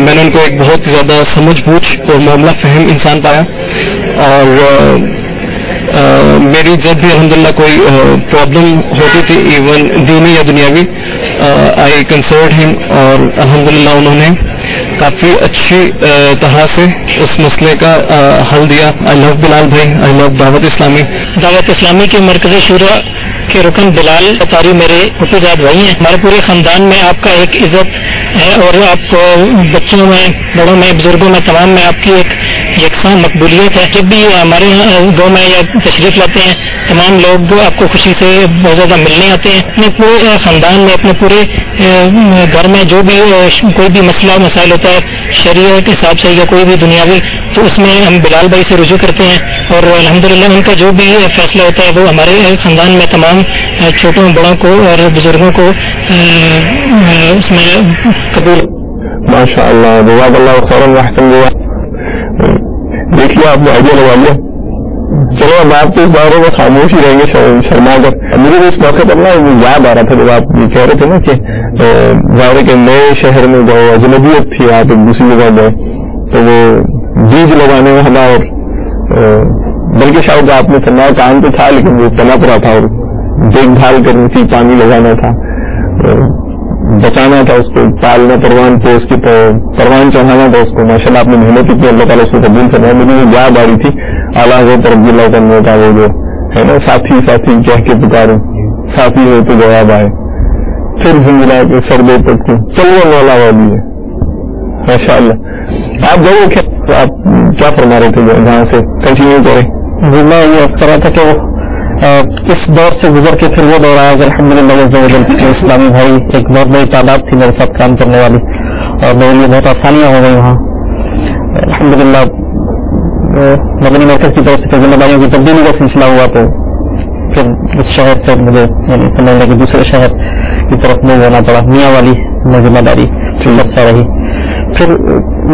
D: میں نے ان کو ایک بہت زیادہ سمجھ بوجھ اور معاملہ فہم انسان پایا. اور میری جب بھی الحمدللہ کوئی پرابلم ہوتی تھی ایون دینی یا دنیاوی، آئی کنسرٹ ہم، اور الحمدللہ انہوں نے کافی اچھی طرح سے اس مسئلے کا حل دیا. آئی لو بلال بھائی، آئی لو دعوت اسلامی. دعوت اسلامی کے مرکزی شورا کے رکن بلال اطاری میرے پھوپھیزاد بھائی ہیں. ہمارے پورے خاندان میں آپ کا ایک عزت ہے، اور آپ بچوں میں، بڑوں میں، بزرگوں میں، تمام میں آپ کی ایک یکساں مقبولیت ہے. جب بھی ہمارے یہاں گاؤں میں یا تشریف لاتے ہیں تمام لوگ آپ کو خوشی سے بہت زیادہ ملنے آتے ہیں. اپنے پورے خاندان میں، اپنے پورے گھر میں جو بھی کوئی بھی مسئلہ مسائل ہوتا ہے شریعت کے حساب سے یا کوئی بھی دنیاوی، تو اس میں ہم بلال بھائی سے رجوع کرتے ہیں. اور الحمدللہ ان کا جو بھی فیصلہ ہوتا ہے وہ ہمارے خاندان میں تمام چھوٹوں بڑوں کو اور بزرگوں کو اس میں قبول.
B: ماشاء اللہ، جزاک اللہ خیرا واحسن. دیکھیے آپ نے آئیڈیا لگا لیا. چلو اب آپ تو اس بارے میں خاموش ہی رہیں گے شرما کر. مجھے اس موقع پر نا یاد آ رہا تھا جب آپ یہ کہہ رہے تھے نا کہ ظاہر کے نئے شہر میں گئے، اجنبیت تھی، آپ ایک دوسری جگہ گئے، تو وہ بیج لگانے میں ہمارا، اور بلکہ شاید آپ نے فرمایا کام تو تھا لیکن وہ تنا پڑا تھا، اور دیکھ بھال کرنی تھی، پانی لگانا تھا، بچانا تھا اس کو، پالنا پروان کو، اس کی پروان چڑھانا تھا اس کو. ماشاء اللہ آپ نے محنت کی، اللہ تعالیٰ اس کو قبول کرنا. مجھے یاد آ رہی تھی اعلیٰ حضرت رضی اللہ کرنے کا وہ جو ہے نا، ساتھی ساتھی کہہ کے پکاروں، ساتھی ہو تو جواب آئے، پھر زندہ کے سر دے تک چلو مولا والی ہے. ماشاء اللہ. آپ جو آپ کیا فرما رہے تھے جہاں سے کنٹینیو کریں؟
A: میں یہ عرض کر رہا تھا کہ اس دور سے گزر کے پھر وہ دور آیا کہ الحمدللہ اسلامی بھائی ایک بہت بڑی تعداد تھی میرے ساتھ کام کرنے والی، اور میرے لیے بہت آسانیاں ہو گئی وہاں الحمدللہ. مدنی مرکز کی طرف سے ذمہ داریوں کی تبدیلی کا سلسلہ ہوا، تو پھر اس شہر سے مجھے یعنی سمجھنے کہ دوسرے شہر کی طرف موو ہونا پڑا. میاں والی میں ذمہ داری برسا رہی. پھر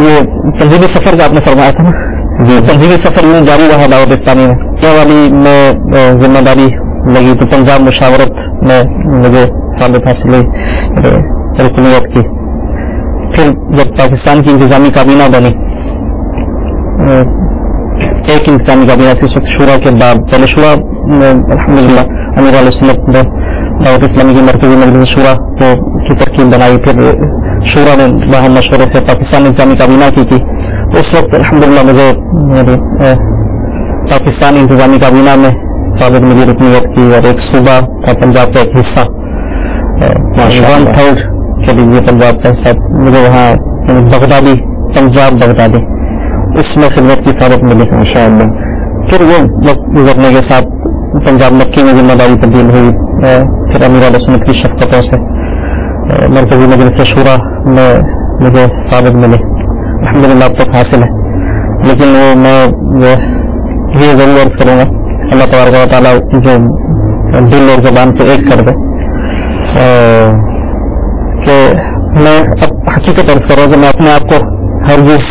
A: یہ تنظیمی سفر کا آپ نے فرمایا تھا نا، تنظیمی سفر میں جاری رہا دعوت اسلامی میں. میاں والی میں ذمہ داری لگی تو پنجاب مشاورت میں مجھے ثابت حاصل ہوئی رکنیت کی. پھر جب پاکستان کی انتظامی کابینہ بنی، ایک انتظامی کابینہ تھی اس وقت شورا کے بعد، پہلے شورا الحمدللہ امیر علیہ سنت نے دعوت اسلامی کی مرکزی مجلس شورا کی ترکیب بنائی، پھر شورا نے باہم مشورے سے پاکستان انتظامی کابینہ کی تھی، اس وقت الحمدللہ مجھے میری پاکستان انتظامی کابینہ میں سابق مدیر رکنیت کی اور ایک صوبہ کا پنجاب کا ایک حصہ 1/3 کے لیے پنجاب کا حصہ مجھے وہاں بغدادی پنجاب بغدادی اس میں خدمت کی سعادت ملی ماشاء اللہ. پھر وہ وقت گزرنے کے ساتھ پنجاب مکی میں ذمہ داری تبدیل ہوئی. پھر امیر اہل سنت کی شفقتوں سے مرکزی مجلس شورا میں مجھے ثابت ملے الحمدللہ اب تک حاصل ہے. لیکن وہ میں یہ ضرور عرض کروں گا اللہ تبارک و تعالیٰ جو دل اور زبان کو ایک کر دے کہ میں اب حقیقت عرض کر رہا ہوں کہ میں اپنے آپ کو ہرگز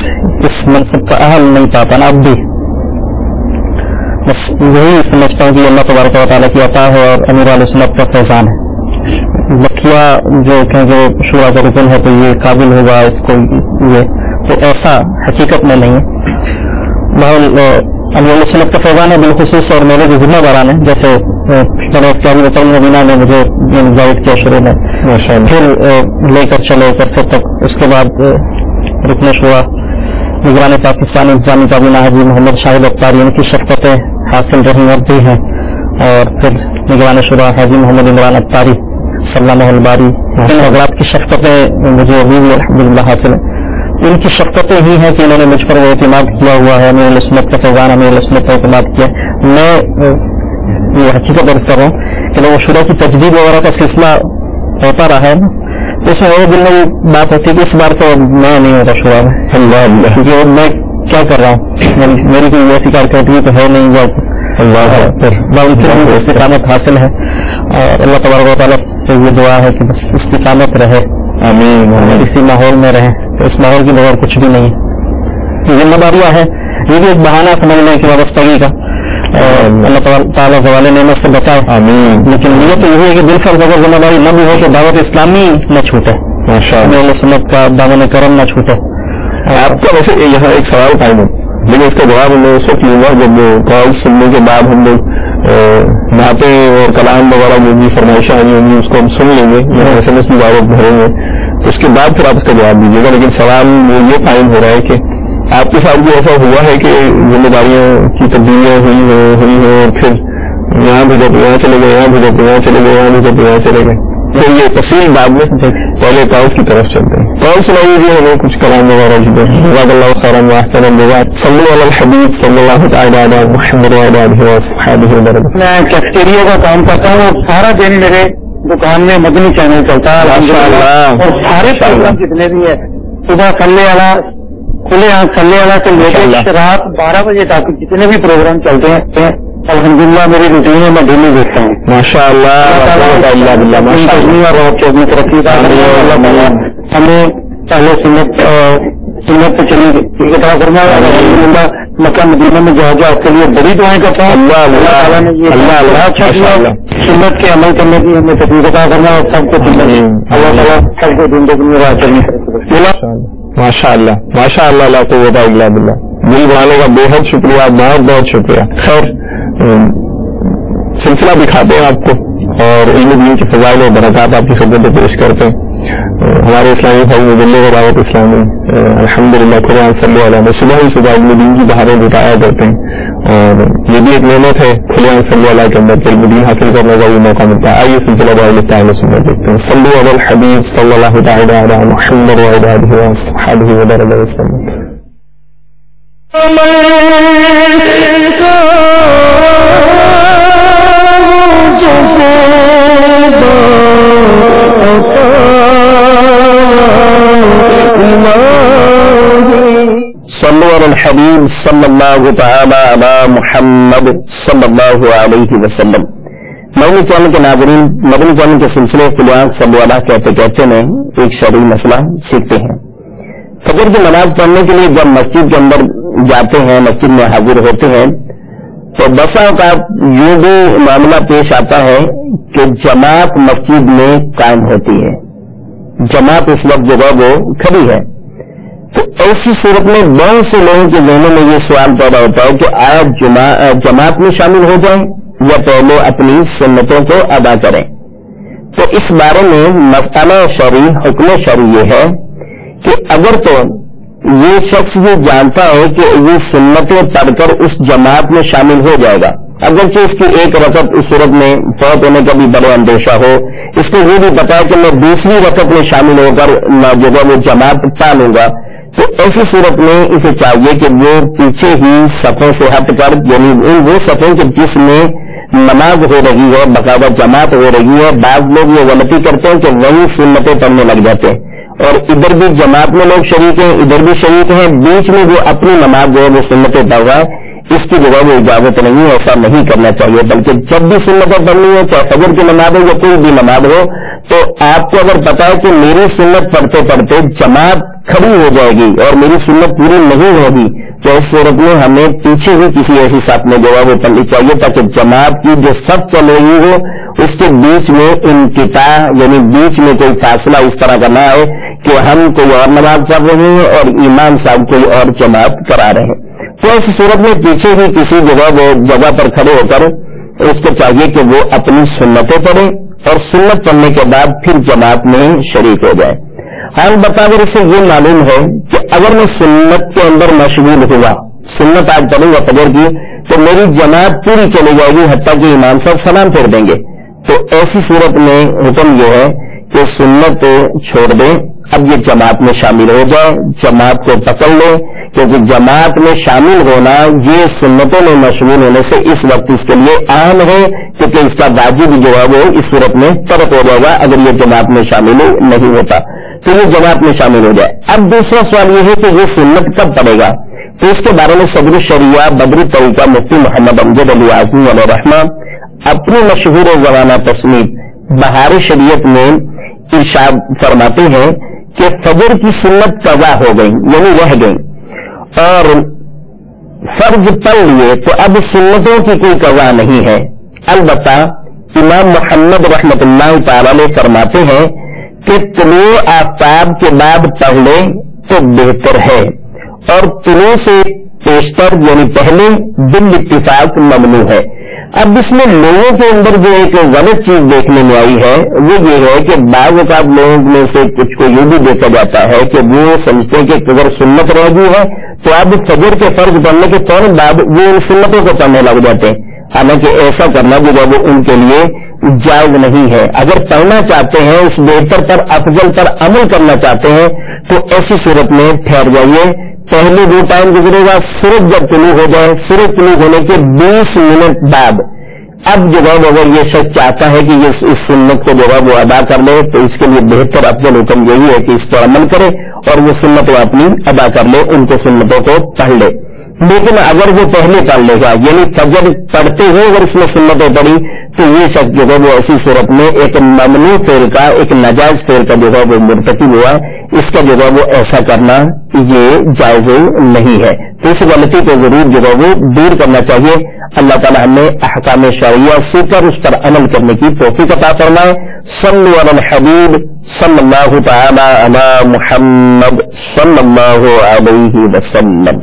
A: اس منصب کا اہل نہیں پاتا نا اب بھی. بس یہی سمجھتا ہوں کہ اللہ تبارک و تعالیٰ کی عطا ہے اور امیر اہل سنت کا فیضان ہے. بقیہ جو کہیں جو شورا کا رکن ہے تو یہ قابل ہوگا اس کو یہ تو ایسا حقیقت میں نہیں ہے. بہرحال امیر اہل سنت کا فیضان ہے بالخصوص اور میرے جو ذمہ داران ہیں جیسے مدینہ نے مجھے گائیڈ کیا شروع میں پھر لے کر چلے کرسے تک. اس کے بعد رکن شورا نگران پاکستان انتظامی کابینہ حاجی محمد شاہد اختاری ان کی شفقتیں حاصل رہی اور بھی ہیں. اور پھر نگران شورا حاجی محمد عمران اختاری سلامہ الباری ان حضرات کی شفقتیں مجھے ابھی بھی الحمدللہ حاصل ہیں. ان کی شفقتیں ہی ہیں کہ انہوں نے مجھ پر وہ اعتماد کیا ہوا ہے. امیر اہل سنت کا فیضان امیر اہل سنت پر اعتماد کیا. میں یہ حقیقت عرض کر رہا ہوں کہ وہ شورا کی تجدید وغیرہ کا سلسلہ ہوتا رہا ہے تو اس میں میرے دل میں یہ بات ہوتی ہے کہ اس بار تو میں نہیں ہوتا شورا میں کیونکہ میں کیا کر رہا ہوں میری کوئی ایسی کارکردگی تو ہے نہیں جو استقامت حاصل ہے. اور اللہ تبارک و تعالیٰ سے یہ دعا ہے کہ بس استقامت رہے آمین اسی ماحول میں رہے. تو اس ماحول کی بغیر کچھ بھی نہیں. ذمہ داریاں ہیں یہ بھی ایک بہانہ سمجھ لیں کہ وابستگی کا اللہ تعالیٰ زوال نعمت سے بچائے آمین. لیکن یہ تو یہی ہے کہ دل پر اگر ذمہ داری نہ بھی ہو تو دعوت اسلامی نہ چھوٹے اہل سنت کا دامن کرم نہ چھوٹے.
B: آپ کا ویسے یہاں ایک سوال قائم ہے لیکن اس کا جواب میں اس وقت لوں گا جب کال سننے کے بعد ہم لوگ باتیں اور کلام وغیرہ جو بھی فرمائشیں آئی ہوں گی اس کو ہم سن لیں گے ایس ایم ایس کی دعوت بھریں گے اس کے بعد پھر آپ اس کا جواب دیجیے گا. لیکن سوال وہ یہ قائم ہو رہا ہے کہ آپ کے ساتھ بھی ایسا ہوا ہے کہ ذمہ داریوں کی تبدیلیاں ہوئی ہیں اور پھر یہاں بھی جب یہاں چلے گئے یہاں بھی جب یہاں چلے گئے یہاں بھی جب یہاں چلے گئے تو یہ تفصیل بعد میں پہلے کاؤس کی طرف چلتے ہیں. کال سنائیے جی ہمیں کچھ کلام وغیرہ کی جزاک اللہ خیرا واحسن الجزاء. صلی علی الحبیب صلی اللہ تعالی علی محمد وعلی آلہ وصحبہ وسلم.
C: میں کیفیٹیریا کا کام کرتا ہوں اور سارا دن میرے دکان میں مدنی چینل چلتا ہے اور سارے پروگرام جتنے بھی ہے صبح کھلے والا سے لے کے رات 12 بجے تک جتنے بھی پروگرام چلتے ہیں الحمدللہ میری روٹین میں میں ڈیلی دیکھتا ہوں.
B: ماشاء اللہ
C: ترقی کا ہمیں پہلے سنت پہ چلی الحمدللہ مکہ مدینہ میں جہاں آپ کے لیے بڑی دعائیں کرتا ہوں. اللہ تعالیٰ نے یہ اچھا کیا سنت کے عمل کرنے کی ہمیں تقریب عطا کرنا اور سب کو اللہ تعالیٰ سب کو زندگی میں راہ چلنے
B: ماشاء اللہ لا قوت الا باللہ. دل بڑھانے کا بے حد شکریہ بہت بہت شکریہ. خیر سلسلہ دکھاتے ہیں آپ کو اور علم دین کے فضائل و برکات آپ کی خدمت میں پیش کرتے ہیں. ہمارے اسلامی بھائی مبلغ دعوت اسلامی الحمدللہ قرآن صلی اللہ علیہ صبح علم دین کی بہاریں لٹایا کرتے ہیں اور یہ بھی ایک نعمت ہے قرآن صلی اللہ کے اندر علم دین حاصل کرنے کا بھی موقع ملتا ہے. آئیے سلسلہ دعوت سننا دیکھتے ہیں. صلی علی الحبیب صلی اللہ تعالی علی محمد وعلی آلہ وصحبہ وسلم.
A: صلو علی الحبیب صلی اللہ تعالی علی محمد صلی اللہ علیہ وسلم. مدنی چینل کے ناظرین مدنی چینل کے سلسلے فلیان صلی اللہ کہتے میں ایک شرعی مسئلہ سیکھتے ہیں. فجر کی نماز پڑھنے کے لیے جب مسجد کے اندر جاتے ہیں مسجد میں حاضر ہوتے ہیں تو بسا اوقات یوں بھی معاملہ پیش آتا ہے کہ جماعت مسجد میں قائم ہوتی ہے. جماعت اس وقت جو ہے وہ کھڑی ہے تو ایسی صورت میں بہت سے لوگوں کے ذہنوں میں یہ سوال پیدا ہوتا ہے کہ آج جماعت میں شامل ہو جائیں یا پہلے اپنی سنتوں کو ادا کریں. تو اس بارے میں مسئلہ شرعی حکم شرعی یہ ہے کہ اگر تو یہ شخص یہ جانتا ہے کہ یہ سنتیں پڑھ کر اس جماعت میں شامل ہو جائے گا، اگرچہ اس کی ایک رکعت اس صورت میں فوت ہونے کا بھی بڑا اندیشہ ہو، اس کو یہ بھی بتایا کہ میں دوسری رکعت میں شامل ہو کر جو ہے وہ جماعت پالوں گا، تو ایسی صورت میں اسے چاہیے کہ وہ پیچھے ہی صفوں سے ہٹ کر، یعنی ان وہ صفوں کے جس میں نماز ہو رہی ہے، باقاعدہ جماعت ہو رہی ہے، بعض لوگ یہ غلطی کرتے ہیں کہ وہی سنتیں پڑھنے لگ جاتے ہیں، اور ادھر بھی جماعت میں لوگ شریک ہیں، ادھر بھی شریک ہیں، بیچ میں وہ اپنی نماز جو ہے وہ سنتیں پڑھ رہا ہے، اس کی جگہ وہ اجازت نہیں ہے، ایسا نہیں کرنا چاہیے، بلکہ جب بھی سنتیں پڑھنی ہے، چاہے فجر کی نماز ہو یا کوئی بھی نماز ہو، تو آپ کو اگر پتا ہے کہ میری سنت پڑھتے پڑھتے جماعت کھڑی ہو جائے گی اور میری سنت پوری نہیں ہوگی، تو اس صورت میں ہمیں پیچھے ہی کسی ایسی صف میں جو ہے وہ پڑھنی چاہیے، تاکہ جماعت کی جو صف چل رہی ہو اس کے بیچ میں انقطاع، یعنی بیچ میں کوئی فاصلہ اس طرح کا نہ ہے کہ ہم کوئی اور نماز پڑھ رہے ہیں اور امام صاحب کوئی اور جماعت کرا رہے ہیں، تو اس صورت میں پیچھے ہی کسی جگہ پر کھڑے ہو کر اس کو چاہیے کہ وہ اپنی سنتیں پڑھے اور سنت پڑھنے کے بعد پھر جماعت میں شریک ہو جائے۔ حال بتا کر اسے یہ معلوم ہے کہ اگر میں سنت کے اندر مشغول ہوا، سنت آج پڑھوں گا فجر کی، تو میری جماعت پوری چلی جائے گی، حتیٰ کہ امام صاحب سلام پھیر دیں گے، تو ایسی صورت میں حکم یہ ہے کہ سنت چھوڑ دیں، اب یہ جماعت میں شامل ہو جائے، جماعت کو پکڑ لیں، کیونکہ جماعت میں شامل ہونا یہ سنتوں میں مشغول ہونے سے اس وقت اس کے لیے اہم ہے، کیونکہ اس کا واجب جو ہے وہ اس صورت میں فرق ہو جائے گا اگر یہ جماعت میں شامل نہیں ہوتا، تو یہ جماعت میں شامل ہو جائے۔ اب دوسرا سوال یہ ہے کہ یہ سنت کب پڑے گا، تو اس کے بارے میں صدر الشریعہ بدر الطریقہ مفتی محمد امجد علی اعظمی علیہ الرحمہ اپنی مشہور زمانہ تصنیف بہار شریعت میں ارشاد فرماتے ہیں کہ فجر کی سنت قضا ہو گئی، یعنی رہ گئی، اور فرض پڑھ لیے تو اب سنتوں کی کوئی قضا نہیں ہے، البتہ امام محمد رحمت اللہ تعالی علیہ فرماتے ہیں کہ طلوع آفتاب کے بعد پڑھ لیں تو بہتر ہے، اور طلوع سے پیشتر یعنی پہلے بالاتفاق ممنوع ہے۔ اب اس میں لوگوں کے اندر جو ایک غلط چیز دیکھنے میں آئی ہے وہ یہ ہے کہ بعض اوقات لوگوں میں سے کچھ کو یہ بھی دیکھا جاتا ہے کہ وہ سمجھتے ہیں کہ اگر سنت رہ گئی ہے تو اب فجر کے فرض بننے کے فوراً بعد وہ ان سنتوں کو پڑھنے لگ جاتے ہیں، حالانکہ ایسا کرنا جو ہے وہ ان کے لیے جائز نہیں ہے۔ اگر پڑھنا چاہتے ہیں، اس بہتر پر افضل پر عمل کرنا چاہتے ہیں، تو ایسی صورت میں ٹھہر جائیے، پہلے وہ ٹائم گزرے گا، سورج جب طلوع ہو جائے، سورج طلوع ہونے کے 20 منٹ بعد اب جو ہے اگر یہ شخص چاہتا ہے کہ یہ اس سنت کو جو ہے وہ ادا کر لے تو اس کے لیے بہتر افضل حکم یہی ہے کہ اس پر عمل کرے اور وہ سنت کو اپنی ادا کر لے، ان کو سنتوں کو پڑھ لے۔ لیکن اگر وہ پہلے پڑھ لے گا، یعنی فجر پڑھتے ہوئے اگر اس میں سنتیں پڑھی، تو یہ شخص جو ہے وہ ایسی صورت میں ایک ممنوع فعل کا، ایک ناجائز فعل کا جو ہے وہ مرتکب ہوا، اس کا جو ہے وہ ایسا کرنا یہ جائز نہیں ہے، تو اس غلطی کو ضرور جو ہے وہ دور کرنا چاہیے۔ اللہ تعالی ہمیں احکام شرعیہ سیکھ کر اس پر عمل کرنے کی توفیق عطا فرمائے۔ صلوا علی الحبیب صلی اللہ تعالی علی محمد صلی اللہ علیہ وسلم۔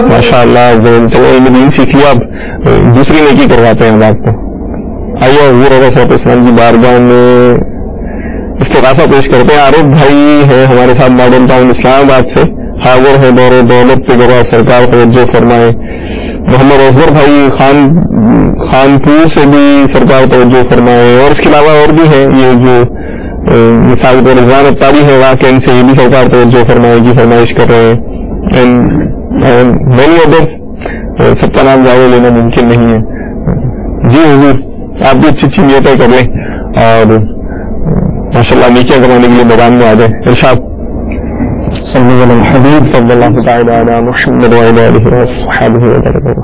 B: ماشاء اللہ نہیں سیکھ لیا، اب دوسری نیکی کرواتے ہیں ہم آپ کو۔ آئیے حضور علیہ السلام کی بارگاہ میں استغاثہ پیش کرتے ہیں۔ عارف بھائی ہیں ہمارے ساتھ ماڈرن ٹاؤن اسلام آباد سے، حاضر ہے دور دولت کے جگہ سرکار توجہ فرمائے۔ محمد اصغر بھائی خانپور سے بھی سرکار توجہ فرمائے، اور اس کے علاوہ اور بھی ہیں یہ جو مثال کو رضوان اتاری ہے واقع ان سے یہ بھی سرکار توجہ فرمائے کی فرمائش کر رہے ہیں، مینی ادرس، سب کا نام ظاہر لینا ممکن نہیں ہے۔ جی حضور آپ بھی اچھی اچھی نیتیں کر لیں اور ماشاءاللہ نیکیاں کرانے کے لیے میدان میں آ جائیں۔ ارشاد صلی اللہ علیہ الحبیب صلی اللہ تعالی علی محمد وعلی آلہ وصحبہ وسلم۔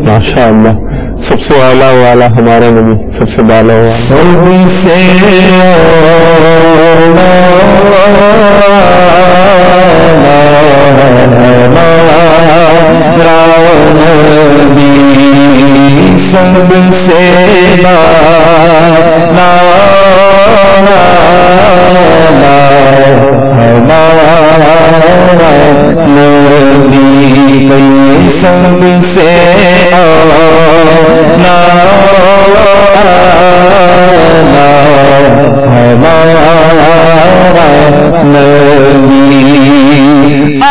B: ماشاء اللہ، سب سے اعلیٰ والا ہمارا نبی، سب سے بالا والا،
A: سب سے سب سے سب سے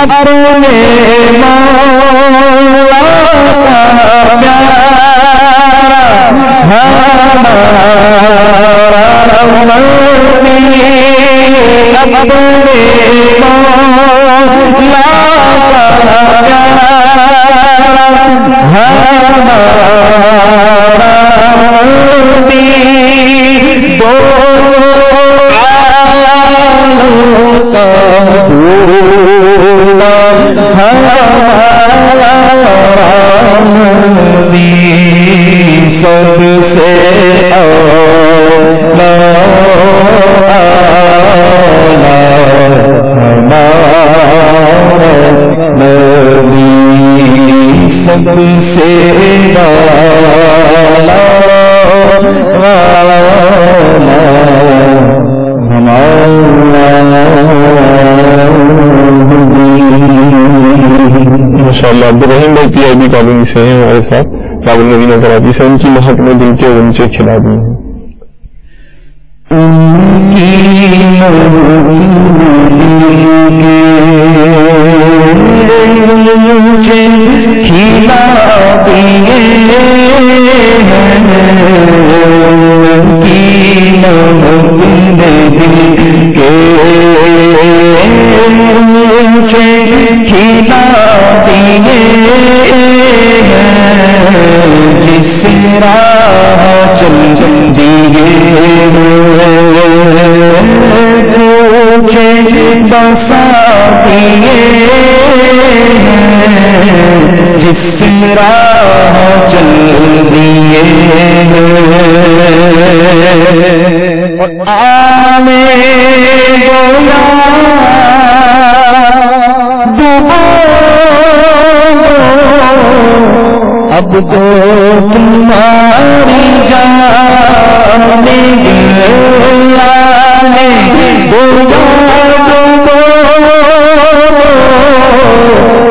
A: اپنے مولا کا پیارا ہمارا نبی، اپنے مولا کا پیارا ہمارا نبی، سب سے سب سے
B: ماشاء اللہ. عبد الرحیم بھائی پی آئی بی کالونی سے ہیں ہمارے ساتھ. باب النبی نظر آتی سے ان کی مہک میں دل کے اونچے کھلا دی ہیں.
A: اب تو تمہاری جان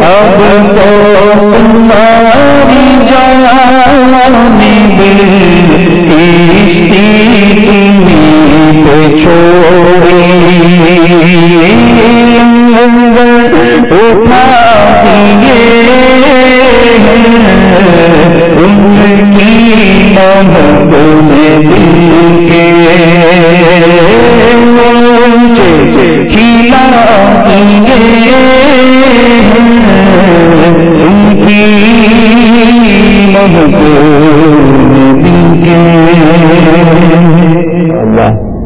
A: اب تو تمہاری جان چھوڑی اٹھا دیے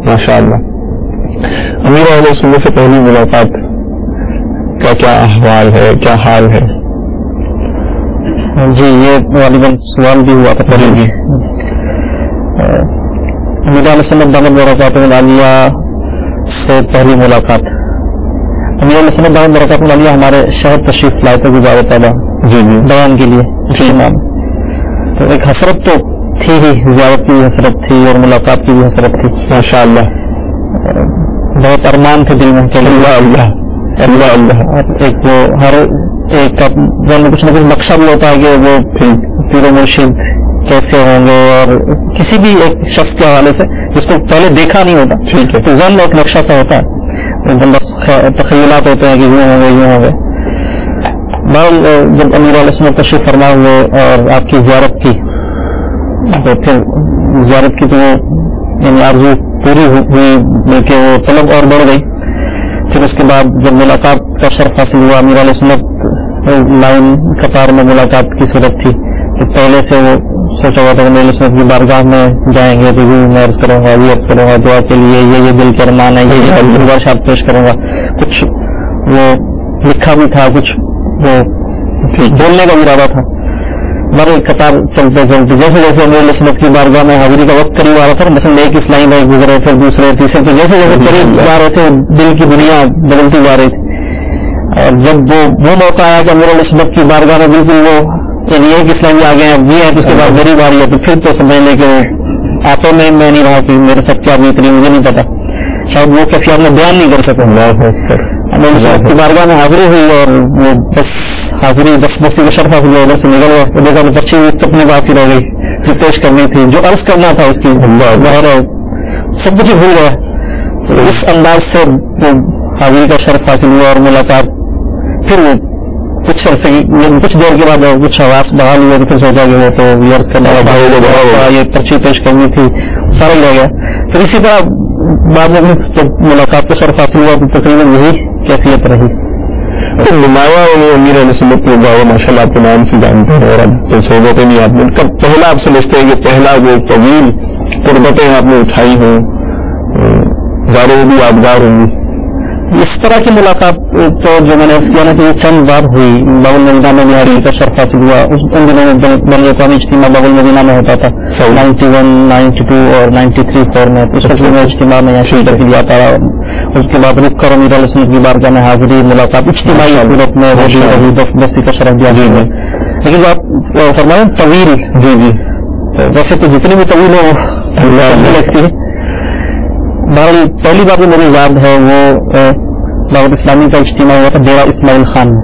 B: ماشاء اللہ. امیر اہل سنت سے پہلی ملاقات کا کیا احوال ہے, کیا حال ہے؟
A: جی یہ غالباً سوال بھی ہوا تھا.
B: جی
A: امیر اہل سنت دامت برکاتہ العالیہ سے پہلی ملاقات. امیر اہل سنت دامت برکاتہ العالیہ ہمارے شہر تشریف لائے تھے گزارے تعالیٰ
B: جی جی
A: بیان کے لیے نام. تو ایک حسرت تو تھی ہی, زیارت کی بھی حسرت تھی اور ملاقات کی بھی حسرت تھی.
B: ماشاء اللہ.
A: بہت ارمان تھے دل میں.
B: اللہ اللہ اللہ اللہ.
A: ایک وہ ہر ایک کا کچھ نہ کچھ نقشہ بھی ہوتا ہے کہ وہ پیر و مرشد کیسے ہوں گے, اور کسی بھی ایک شخص کے حوالے سے جس کو پہلے دیکھا نہیں ہوتا
B: ٹھیک ہے
A: تو ذہن میں ایک نقشہ سا ہوتا ہے, بس تخیلات ہوتے ہیں کہ یوں ہوں گے یوں ہوں گے. جب امیر علیہ السلام تشریف فرما ہوئے اور آپ کی زیارت کی تو پھر زیارت کی تو یعنی آرزو پوری ہوئی بلکہ وہ طلب اور بڑھ گئی. پھر اس کے بعد جب ملاقات کا شرف حاصل ہوا, امیر علیہ السلام لائن قطار میں ملاقات کی صورت تھی تو پہلے سے وہ سوچا ہوا تھا کہ امیر علیہ السلام کی بارگاہ میں جائیں گے تو یہ میں عرض کروں گا, یہ عرض کروں گا دعا کے لیے, یہ دل کے ارمان ہے, یہ گزارشات پیش کروں گا. کچھ وہ لکھا بھی تھا, کچھ وہ بولنے کا ارادہ تھا. مر قطار چلتے چلتے جیسے جیسے امیر علیہ السلام کی بارگاہ میں حاضری کا وقت قریب آ رہا تھا, مثلا ایک اسلامی بھائی گزرے پھر دوسرے تیسرے, تو جیسے جیسے قریب جا رہے تھے دل کی دنیا بدلتی جا رہی تھی. اور جب وہ موقع آیا کہ امیر علیہ السلام کی بارگاہ میں بالکل وہ یعنی ایک اسلامی آ گئے ہیں یہ ہے, تو اس کے بعد میری باری ہے, تو پھر تو سمجھ لیں کہ آپوں میں نہیں رہا کہ میرے سب کیا بیت رہی مجھے نہیں پتا, شاید وہ کیفیت میں بیان نہیں کر سکوں. امیر علیہ السلام کی بارگاہ میں حاضری ہوئی اور وہ بس حاضری بس بسی کا شرف حاصل ہوا, ادھر سے نکل گیا, دیکھا تو پرچی اپنے پاس ہی رہ گئی, پھر پیش کرنی تھی جو عرض کرنا تھا اس کی ظاہر ہے سب کچھ بھول گیا. تو اس انداز سے وہ حاضری کا شرف حاصل ہوا اور ملاقات. پھر وہ کچھ عرصے کچھ دیر کے بعد کچھ حواس بحال ہوئے تو پھر سوچا کہ وہ تو عرض کرنا یہ پرچی پیش کرنی تھی, سارا رہ گیا. پھر اسی طرح بعد میں جب ملاقات کا شرف حاصل ہوا تو تقریباً یہی کیفیت رہی.
B: تو نمایاں امیر علیہ السلام کو گاؤں ماشاء اللہ آپ کے نام سے جانتے ہیں اور اب تو صحبتیں نہیں آپ نے ان کا پہلا آپ سمجھتے ہیں کہ پہلا وہ طویل قربتیں آپ نے اٹھائی ہوں, ظاہر بھی یادگار ہوں گی.
A: اس طرح کی ملاقات تو جو میں نے کیا نا کہ یہ چند بار ہوئی. باب المدینہ میں حاضری کا شرف حاصل ہوا, ان دنوں میں بین الاقوامی اجتماع باب المدینہ میں ہوتا تھا 91, 92 اور 93, 4 میں. اس وقت میں اجتماع میں یہاں شرکت کیا تھا. اس کے بعد رک کر امیر علیہ السلام کی بارگاہ میں حاضری ملاقات اجتماعی صورت میں وہ بھی رہی, دسی کا شرف دیا. لیکن جو آپ فرمائیں طویل,
B: جی جی
A: ویسے تو جتنی بھی طویل ہو لگتی ہے. بہرحال پہلی بار جو میری یاد ہے وہ دعوت اسلامی کا اجتماع ہوا تھا ڈیرہ اسماعیل خان میں.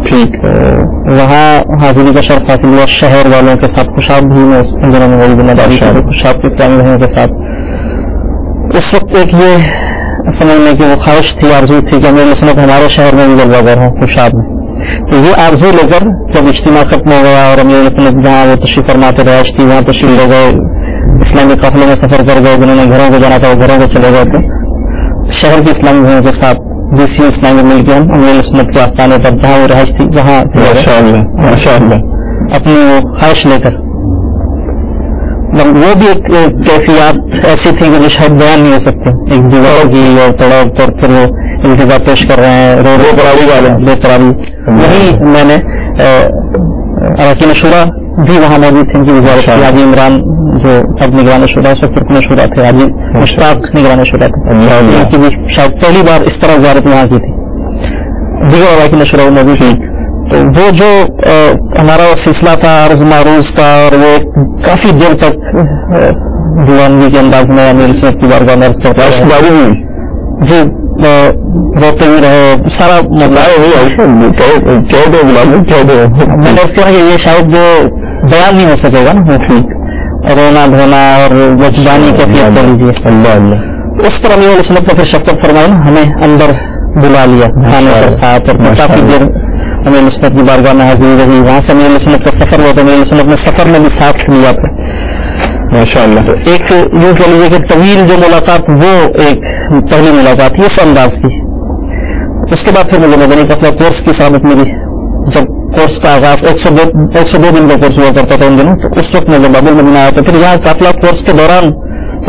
B: ٹھیک.
A: وہاں حاضری کا شرف حاصل ہوا شہر والوں کے ساتھ. خوشاب بھی میں ان دنوں میں میری ذمہ داری تھی خوشاب کے اسلامی بھائیوں کے ساتھ. اس وقت ایک یہ سمجھنے کی وہ خواہش تھی, آرزو تھی کہ میرے سنت ہمارے شہر میں بھی جلوہ گر ہوں خوشاب میں. تو یہ آرزو لے کر جب اجتماع ختم ہو گیا اور امیر سنت جہاں وہ تشریف فرماتے رہائش تھی وہاں تشریف لے گئے, اسلامی قافلے میں سفر کر گئے, جنہوں نے گھروں کو جانا تھا وہ گھروں کو چلے گئے تھے. شہر کے اسلامی بھائیوں کے ساتھ دوسری اسلامی مل کے ہم امیر سنت کے آستانے پر جہاں وہ رہائش تھی وہاں اپنی وہ خواہش لے کر. وہ بھی ایک کیفیات ایسی تھی کہ جو شاید بیان نہیں ہو سکتی. ایک دیواروں کی اور تڑپ اور پھر وہ التجا پیش کر رہے ہیں رو پراوی والے بے پراوی. وہی میں نے اراکین شورا بھی وہاں موجود تھے. ان کی وزارت حاجی عمران جو اب نگران شورا اس وقت رکن شورا تھے, حاجی مشتاق نگران شورا تھے. ان کی بھی شاید پہلی بار اس طرح وزارت وہاں کی تھی. دیگر اراکین شورا موجود تھی. تو وہ جو ہمارا سلسلہ تھا عرض معروض کا, اور وہ کافی دیر تک دیوانگی کے انداز میں امیر سنت کی بارگاہ میں جی روتے ہوئے رہے. سارا میں نے اس کہا کہ یہ شاید جو بیان نہیں ہو سکے گا نا, رونا دھونا اور وجدانی کیفیت کر لیجیے. اس پر امیر سنت نے پھر شفقت فرمائی نا, ہمیں اندر بلا لیا کھانے کے ساتھ, اور کافی دیر امیر سنت کی بارگاہ میں حاضری رہی. وہاں سے امیر سنت کا سفر ہوا تو امیر سنت نے سفر میں بھی ساتھ لیا تھا ماشاء اللہ. ایک یوں کہہ لیجیے کہ طویل جو ملاقات وہ ایک پہلی ملاقات اس انداز کی. اس کے بعد پھر مجھے مدنی قافلہ کورس کی سابق ملی. جب کورس کا آغاز 102 دن کا کورس ہوا کرتا تھا ان دنوں, تو اس وقت میں جب باب المدینہ آیا تو پھر یہاں قافلہ کورس کے دوران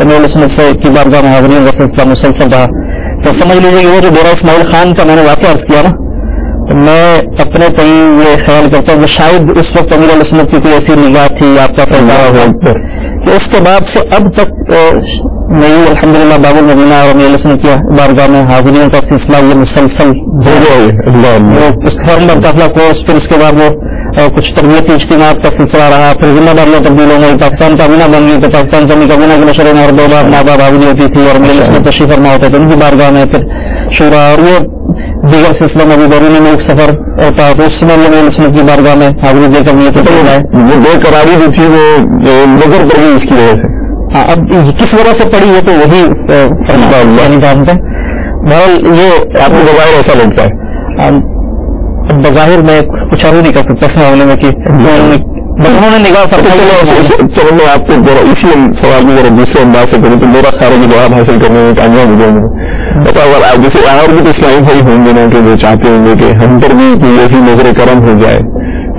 A: امیر سنت سے کی بارگاہ میں حاضرین کا سلسلہ مسلسل رہا. تو سمجھ لیجیے کہ وہ جو ڈیرہ اسماعیل خان کا میں نے واقعہ عرض کیا نا, میں اپنے کہیں یہ خیال کرتا ہوں کہ شاید اس وقت امیر علیہ سنت کی کوئی ایسی نگاہ تھی آپ کا فیضان کہ اس کے بعد سے اب تک نئی الحمدللہ باب المدینہ اور امیر علیہ سنت کی بارگاہ میں حاضرین کا سلسلہ یہ مسلسل اس فارمر قافلہ کورس, پھر اس کے بعد وہ کچھ تربیتی اجتماعات کا سلسلہ رہا, پھر ذمہ داریاں تبدیل ہو گئی. پاکستان کابینہ بن گئی تو پاکستان کمی کابینہ کے نشر میں اور 2 بار ناباب حاضری ہوتی تھی اور امیر علیہ سنت تشریف فرما ہوتے تھے ان کی بارگاہ میں. پھر شورا اور وہ دیگر سلسلہ میں بھی بیرونی میں ایک سفر ہوتا ہے تو اس میں امیر سنت کی بارگاہ میں حاضری دے کر نیت ہو جائے.
B: وہ بے قراری جو تھی وہ نظر پڑ گئی اس کی وجہ سے.
A: ہاں, اب کس وجہ سے پڑی ہے تو وہی نہیں جانتے. بہرحال یہ
B: آپ کو بظاہر ایسا لگتا ہے.
A: اب بظاہر میں کچھ اور نہیں کر سکتا اس معاملے میں کہ انہوں نے نگاہ
B: چلو میں آپ کو اسی سوال میں ذرا دوسرے انداز سے کروں تو میرا خیال ہے کہ جواب حاصل کرنے میں کامیاب ہو جائیں گے. جیسے اور بھی تو اسلامی بھائی ہوں گے نا کہ وہ چاہتے ہوں گے کہ ہم پر بھی کوئی ایسی نظر کرم ہو جائے,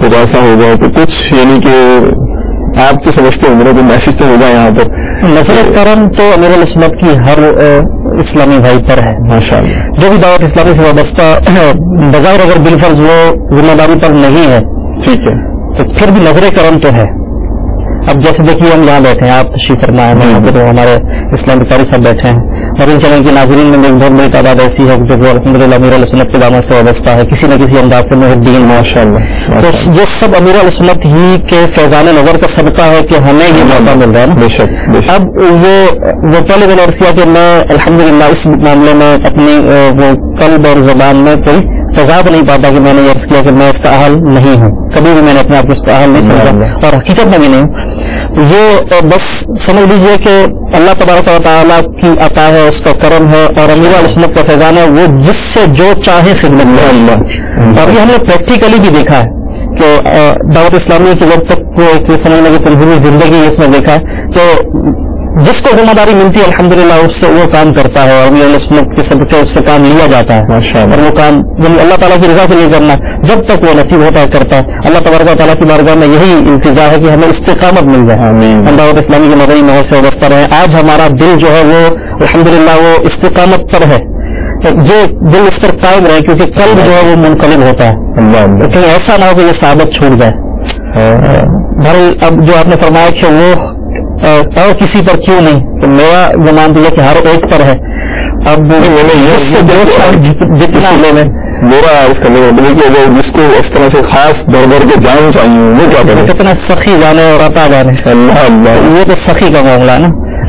B: کچھ ایسا ہو جائے تو کچھ یعنی کہ آپ تو سمجھتے ہوں گے کہ میسج تو ہوگا یہاں پر.
A: نظر کرم تو امیر علیہ سنت کی ہر اسلامی بھائی پر ہے ماشاء اللہ. جو بھی دعوت اسلامی سے وابستہ بغیر اگر بالفرض وہ ذمہ داری پر نہیں ہے
B: ٹھیک ہے
A: تو پھر بھی نظر کرم تو ہے. اب جیسے دیکھیے ہم یہاں بیٹھے ہیں, آپ تشریف فرما ہے, ہمارے اسلام قاری صاحب بیٹھے ہیں, اور ان چینل کی ناظرین میں ایک بہت بڑی تعداد ایسی ہے جو الحمدللہ امیر علیہ سنت کے دامن سے وابستہ ہے کسی نہ کسی انداز سے محدین ماشاء اللہ. تو یہ سب امیر علیہ سنت ہی کے فیضان نظر کا صدقہ ہے کہ ہمیں یہ موقع مل رہا ہے نا.
B: بے شک.
A: اب وہ پہلے میں نے عرض کیا کہ میں الحمدللہ اس معاملے میں اپنی وہ قلب اور زبان میں کوئی تضاد نہیں پاتا کہ میں نے عرض کیا کہ میں اس کا اہل نہیں ہوں. کبھی بھی میں نے اپنے آپ کو اس کا اہل نہیں سمجھا اور حقیقت میں بھی نہیں ہوں. یہ بس سمجھ لیجیے کہ اللہ تبارک و تعالیٰ کی عطا ہے, اس کا کرم ہے, اور امیر علیہ سنت کا فیضان ہے وہ جس سے جو چاہے خدمت میں اللہ. اور یہ ہم نے پریکٹیکلی بھی دیکھا ہے کہ دعوت اسلامی کے وقت تک کو سمجھنے کی تنظیمی زندگی اس میں دیکھا ہے کہ جس کو ذمہ داری ملتی ہے الحمدللہ اس سے وہ کام کرتا ہے, اور امیر علیہ سنت کے صدقے اس سے کام لیا جاتا ہے اور وہ کام اللہ تعالیٰ کی رضا سے نہیں کرنا جب تک وہ نصیب ہوتا ہے کرتا ہے. اللہ تبارک و تعالیٰ کی بارگاہ میں یہی التجا ہے کہ ہمیں استقامت مل جائے, ہم دعوت اسلامی کے مدنی ماحول سے وابستہ رہے. آج ہمارا دل جو ہے وہ الحمدللہ وہ استقامت پر ہے, جو دل اس پر قائم رہے کیونکہ قلب جو ہے وہ منقلب ہوتا ہے, کہیں ایسا نہ ہو کہ یہ صحابت چھوٹ جائے. بھائی اب جو آپ نے فرمایا کہ وہ اور کسی پر کیوں نہیں, تو میرا یہ مان دیا کہ ہر ایک پر ہے. اب جتنا
B: میرا اس کرنے میں جس کو اس طرح سے خاص در کے جان چاہیے وہ کیا کریں,
A: کتنا سخی جانے اور عطا جانے.
B: اللہ اللہ,
A: یہ تو سخی کا معاملہ ہے نا.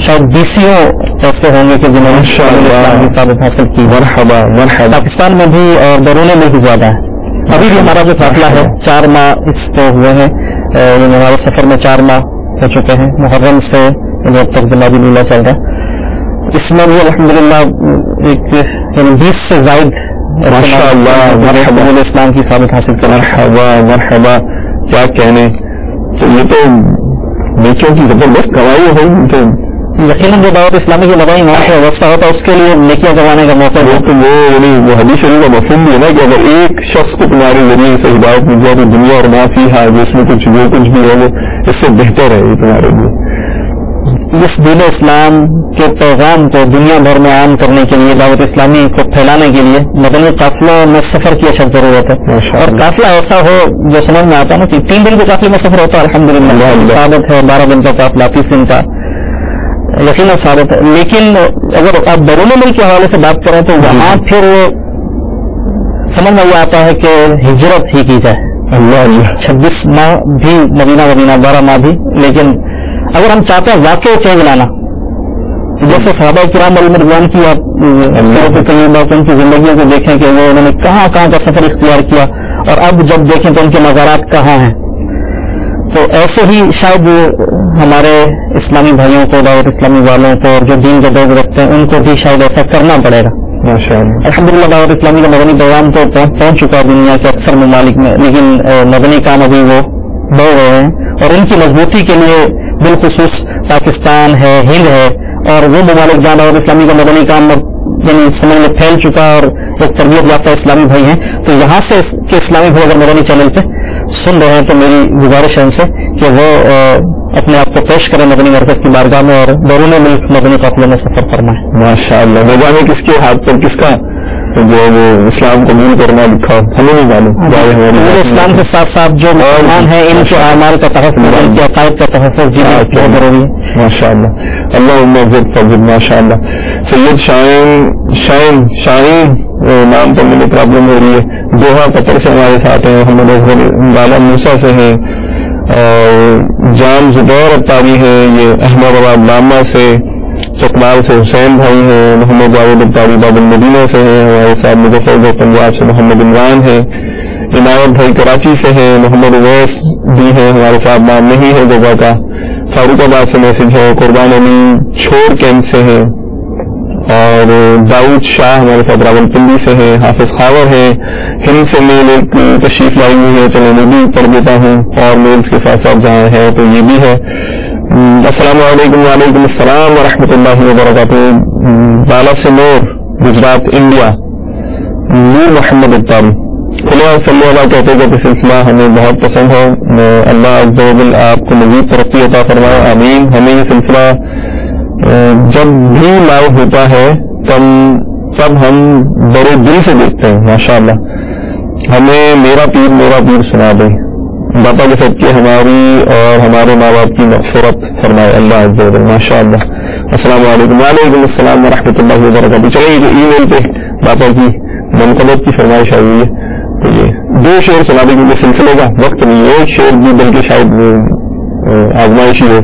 A: شاید 20 ایسے ہوں گے کہ جنہوں نے اسلام کی ثابت حاصل کی.
B: مرحبا مرحبا.
A: پاکستان میں بھی اور بیرون ملک زیادہ ہے. ابھی بھی ہمارا جو قافلہ ہے 4 ماہ اس کو ہوئے ہیں، ہمارے سفر میں 4 ماہ ہو چکے ہیں، محرم سے جب تک جمادی الاولیٰ چل رہا ہے. اس میں بھی الحمدللہ ایک 20 سے زائد
B: ماشاء اللہ مرحبا
A: اسلام کی ثابت حاصل کر.
B: مرحبا مرحبا. کیا کہنے، تو یہ تو نیکیوں کی زبردست گواہی ہوگی. تو
A: یقیناً جو دعوت اسلامی کی مدنی وہاں سے وابستہ ہوتا ہے اس کے لیے نیکیاں کمانے کا موقع
B: وہ تو وہ حدیث شریف کا مفہوم بھی ہے نا کہ اگر ایک شخص کو تمہارے ذریعے سے ہدایت مل جائے تو دنیا اور معافی ہے جس میں کچھ جو کچھ بھی ہے وہ اس سے بہتر ہے یہ تمہارے لیے.
A: اس دین اسلام کے پیغام کو دنیا بھر میں عام کرنے کے لیے، دعوت اسلامی کو پھیلانے کے لیے مدنی قافلوں میں سفر کی اشد ضرورت ہے. اور قافلہ ایسا ہو جو سمجھ میں آتا ہے نا کہ 3 دن کے قافلے میں سفر ہوتا ہے الحمدللہ ثابت ہے، 12 دن کا قافلہ 30 دن کا یقیناً ثابت ہے. لیکن اگر آپ بیرون ملک کے حوالے سے بات کریں تو وہاں پھر سمجھ میں یہ آتا ہے کہ ہجرت ہی کی جائے. 26 ماہ بھی مدینہ 12 ماہ بھی. لیکن اگر ہم چاہتے ہیں واقعی چینج لانا، جیسے صحابہ کرام علیہ رضوان کی آپ ان کی زندگیوں کو دیکھیں کہ وہ انہوں نے کہاں کہاں کا سفر اختیار کیا، اور اب جب دیکھیں تو ان کے مزارات کہاں ہیں. تو ایسے ہی شاید ہمارے اسلامی بھائیوں کو، دعوت اسلامی والوں کو، اور جو دین کے دوست رکھتے ہیں ان کو بھی شاید ایسا کرنا پڑے گا. الحمدللہ دعوت اسلامی کا مدنی پیغام تو پہنچ چکا ہے دنیا کے اکثر ممالک میں، لیکن مدنی کام ابھی وہ بڑھ رہے ہیں. اور ان کی مضبوطی کے لیے بالخصوص پاکستان ہے، ہند ہے، اور وہ ممالک جہاں دعوت اسلامی کا مدنی کام یعنی سمجھ میں پھیل چکا اور ایک تربیت یافتہ اسلامی بھائی ہیں، تو یہاں سے کے اسلامی بھائی اگر مدنی چینل پہ سن رہے ہیں تو میری گزارش ہے ان سے کہ وہ اپنے آپ کو پیش کریں مدنی مرکز کی بارگاہ میں اور بیرون ملک مدنی قافلے میں سفر فرمائیں.
B: ماشاء اللہ. نہ جانے کس کے ہاتھ پر کس کا جو وہ اسلام قبول کرنا لکھا ہمیں نہیں معلوم.
A: اسلام کے ساتھ ساتھ جو مسلمان ہیں ان کے اعمال کا تحفظ، ان کے عقائد کا تحفظ بہت ضروری ہے.
B: ماشاء اللہ. اللہ ماشاء اللہ. سید شاہین نام پر مجھے پرابلم ہو رہی ہے. دوحہ قطر سے ہمارے ساتھ ہیں. محمد اظہر بالا موسیٰ سے ہیں، اور جام زبیر اتاری ہیں. یہ احمد آباد لامہ سے، چکمال سے حسین بھائی ہیں. محمد جاوید اتاری باب المدینہ سے ہیں. ہمارے ساتھ مظفر پنجاب سے محمد عمران ہیں. عنایت بھائی کراچی سے ہیں. محمد اویس بھی ہیں ہمارے ساتھ، نام نہیں ہے جگہ کا. فاروق آباد سے میسج ہے. قربان علی چھوڑ کیمپ سے ہیں، اور داؤد شاہ ہمارے ساتھ راول پنڈی سے ہیں. حافظ خاور ہیں. ہند سے میل ایک تشریف لائی ہوئی ہے، چلو میں بھی پڑھ دیتا ہوں، اور میلز کے ساتھ ساتھ جہاں ہے تو یہ بھی ہے. السلام علیکم. وعلیکم السلام ورحمۃ اللہ وبرکاتہ. بالا سے نور گجرات انڈیا. نور محمد اتاری. کھلے صلی اللہ کہتے کہ سلسلہ ہمیں بہت پسند ہے. اللہ عز و جل آپ کو مزید ترقی عطا فرمائے. آمین. ہمیں یہ سلسلہ جب بھی لائیو ہوتا ہے تب ہم بڑے دل سے دیکھتے ہیں. ماشاء اللہ. ہمیں میرا پیر سنا دیں. باپا کے سب کی ہماری اور ہمارے ماں باپ کی مغفرت فرمائے اللہ عز و جل. ماشاء اللہ. السلام علیکم. وعلیکم السلام ورحمۃ اللہ وبرکاتہ. چلیے ای میل پہ باپا کی منقبت کی فرمائش آئی ہے، تو یہ 2 شعر سنا دیں کیونکہ سلسلے کا وقت نہیں ہے. 1 شعر بھی بلکہ شاید آزمائشی ہو.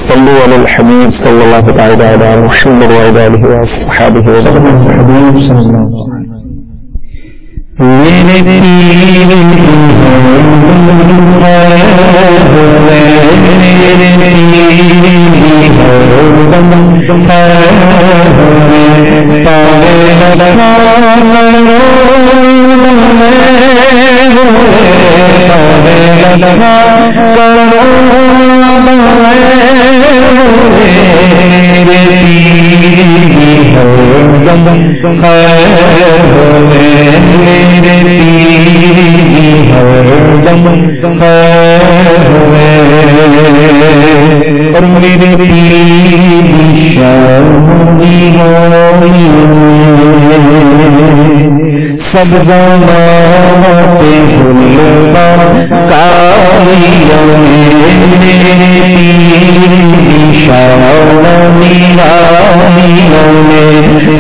B: صلو علی الحبیب صلی اللہ تعالی علی محمد وعلی آلہ وصحبہ وسلم. سب زمانے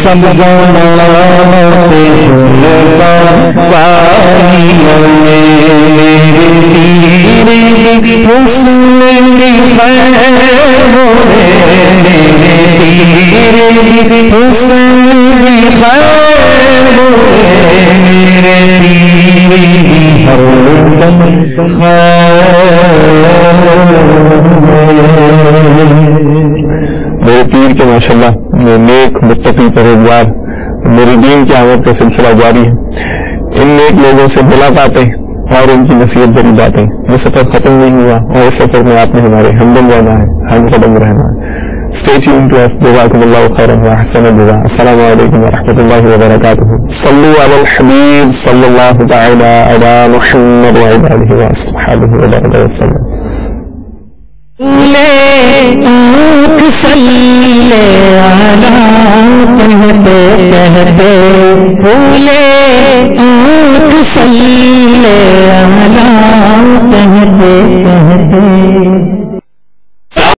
B: سب میرے پیر کے ماشاءاللہ نیک متقی پرہیزگار میری دین کی آمد کا سلسلہ جاری ہے. ان نیک لوگوں سے ملاقاتیں اور ان کی نصیحت بھری باتیں. یہ سفر ختم نہیں ہوا اور اس سفر میں آپ نے ہمارے ہمدم رہنا ہے, ہم قدم رہنا ہے. اسٹے ٹیون ٹو اس. جزاکم اللہ خیرا واحسن الجزاء. السلام علیکم ورحمۃ اللہ وبرکاتہ. صلوا علی الحبیب صلی اللہ تعالی علی محمد وعلی آلہ وصحبہ وسلم.
A: صلی علی کہتے بھولے آنکھ صلی علی کہتے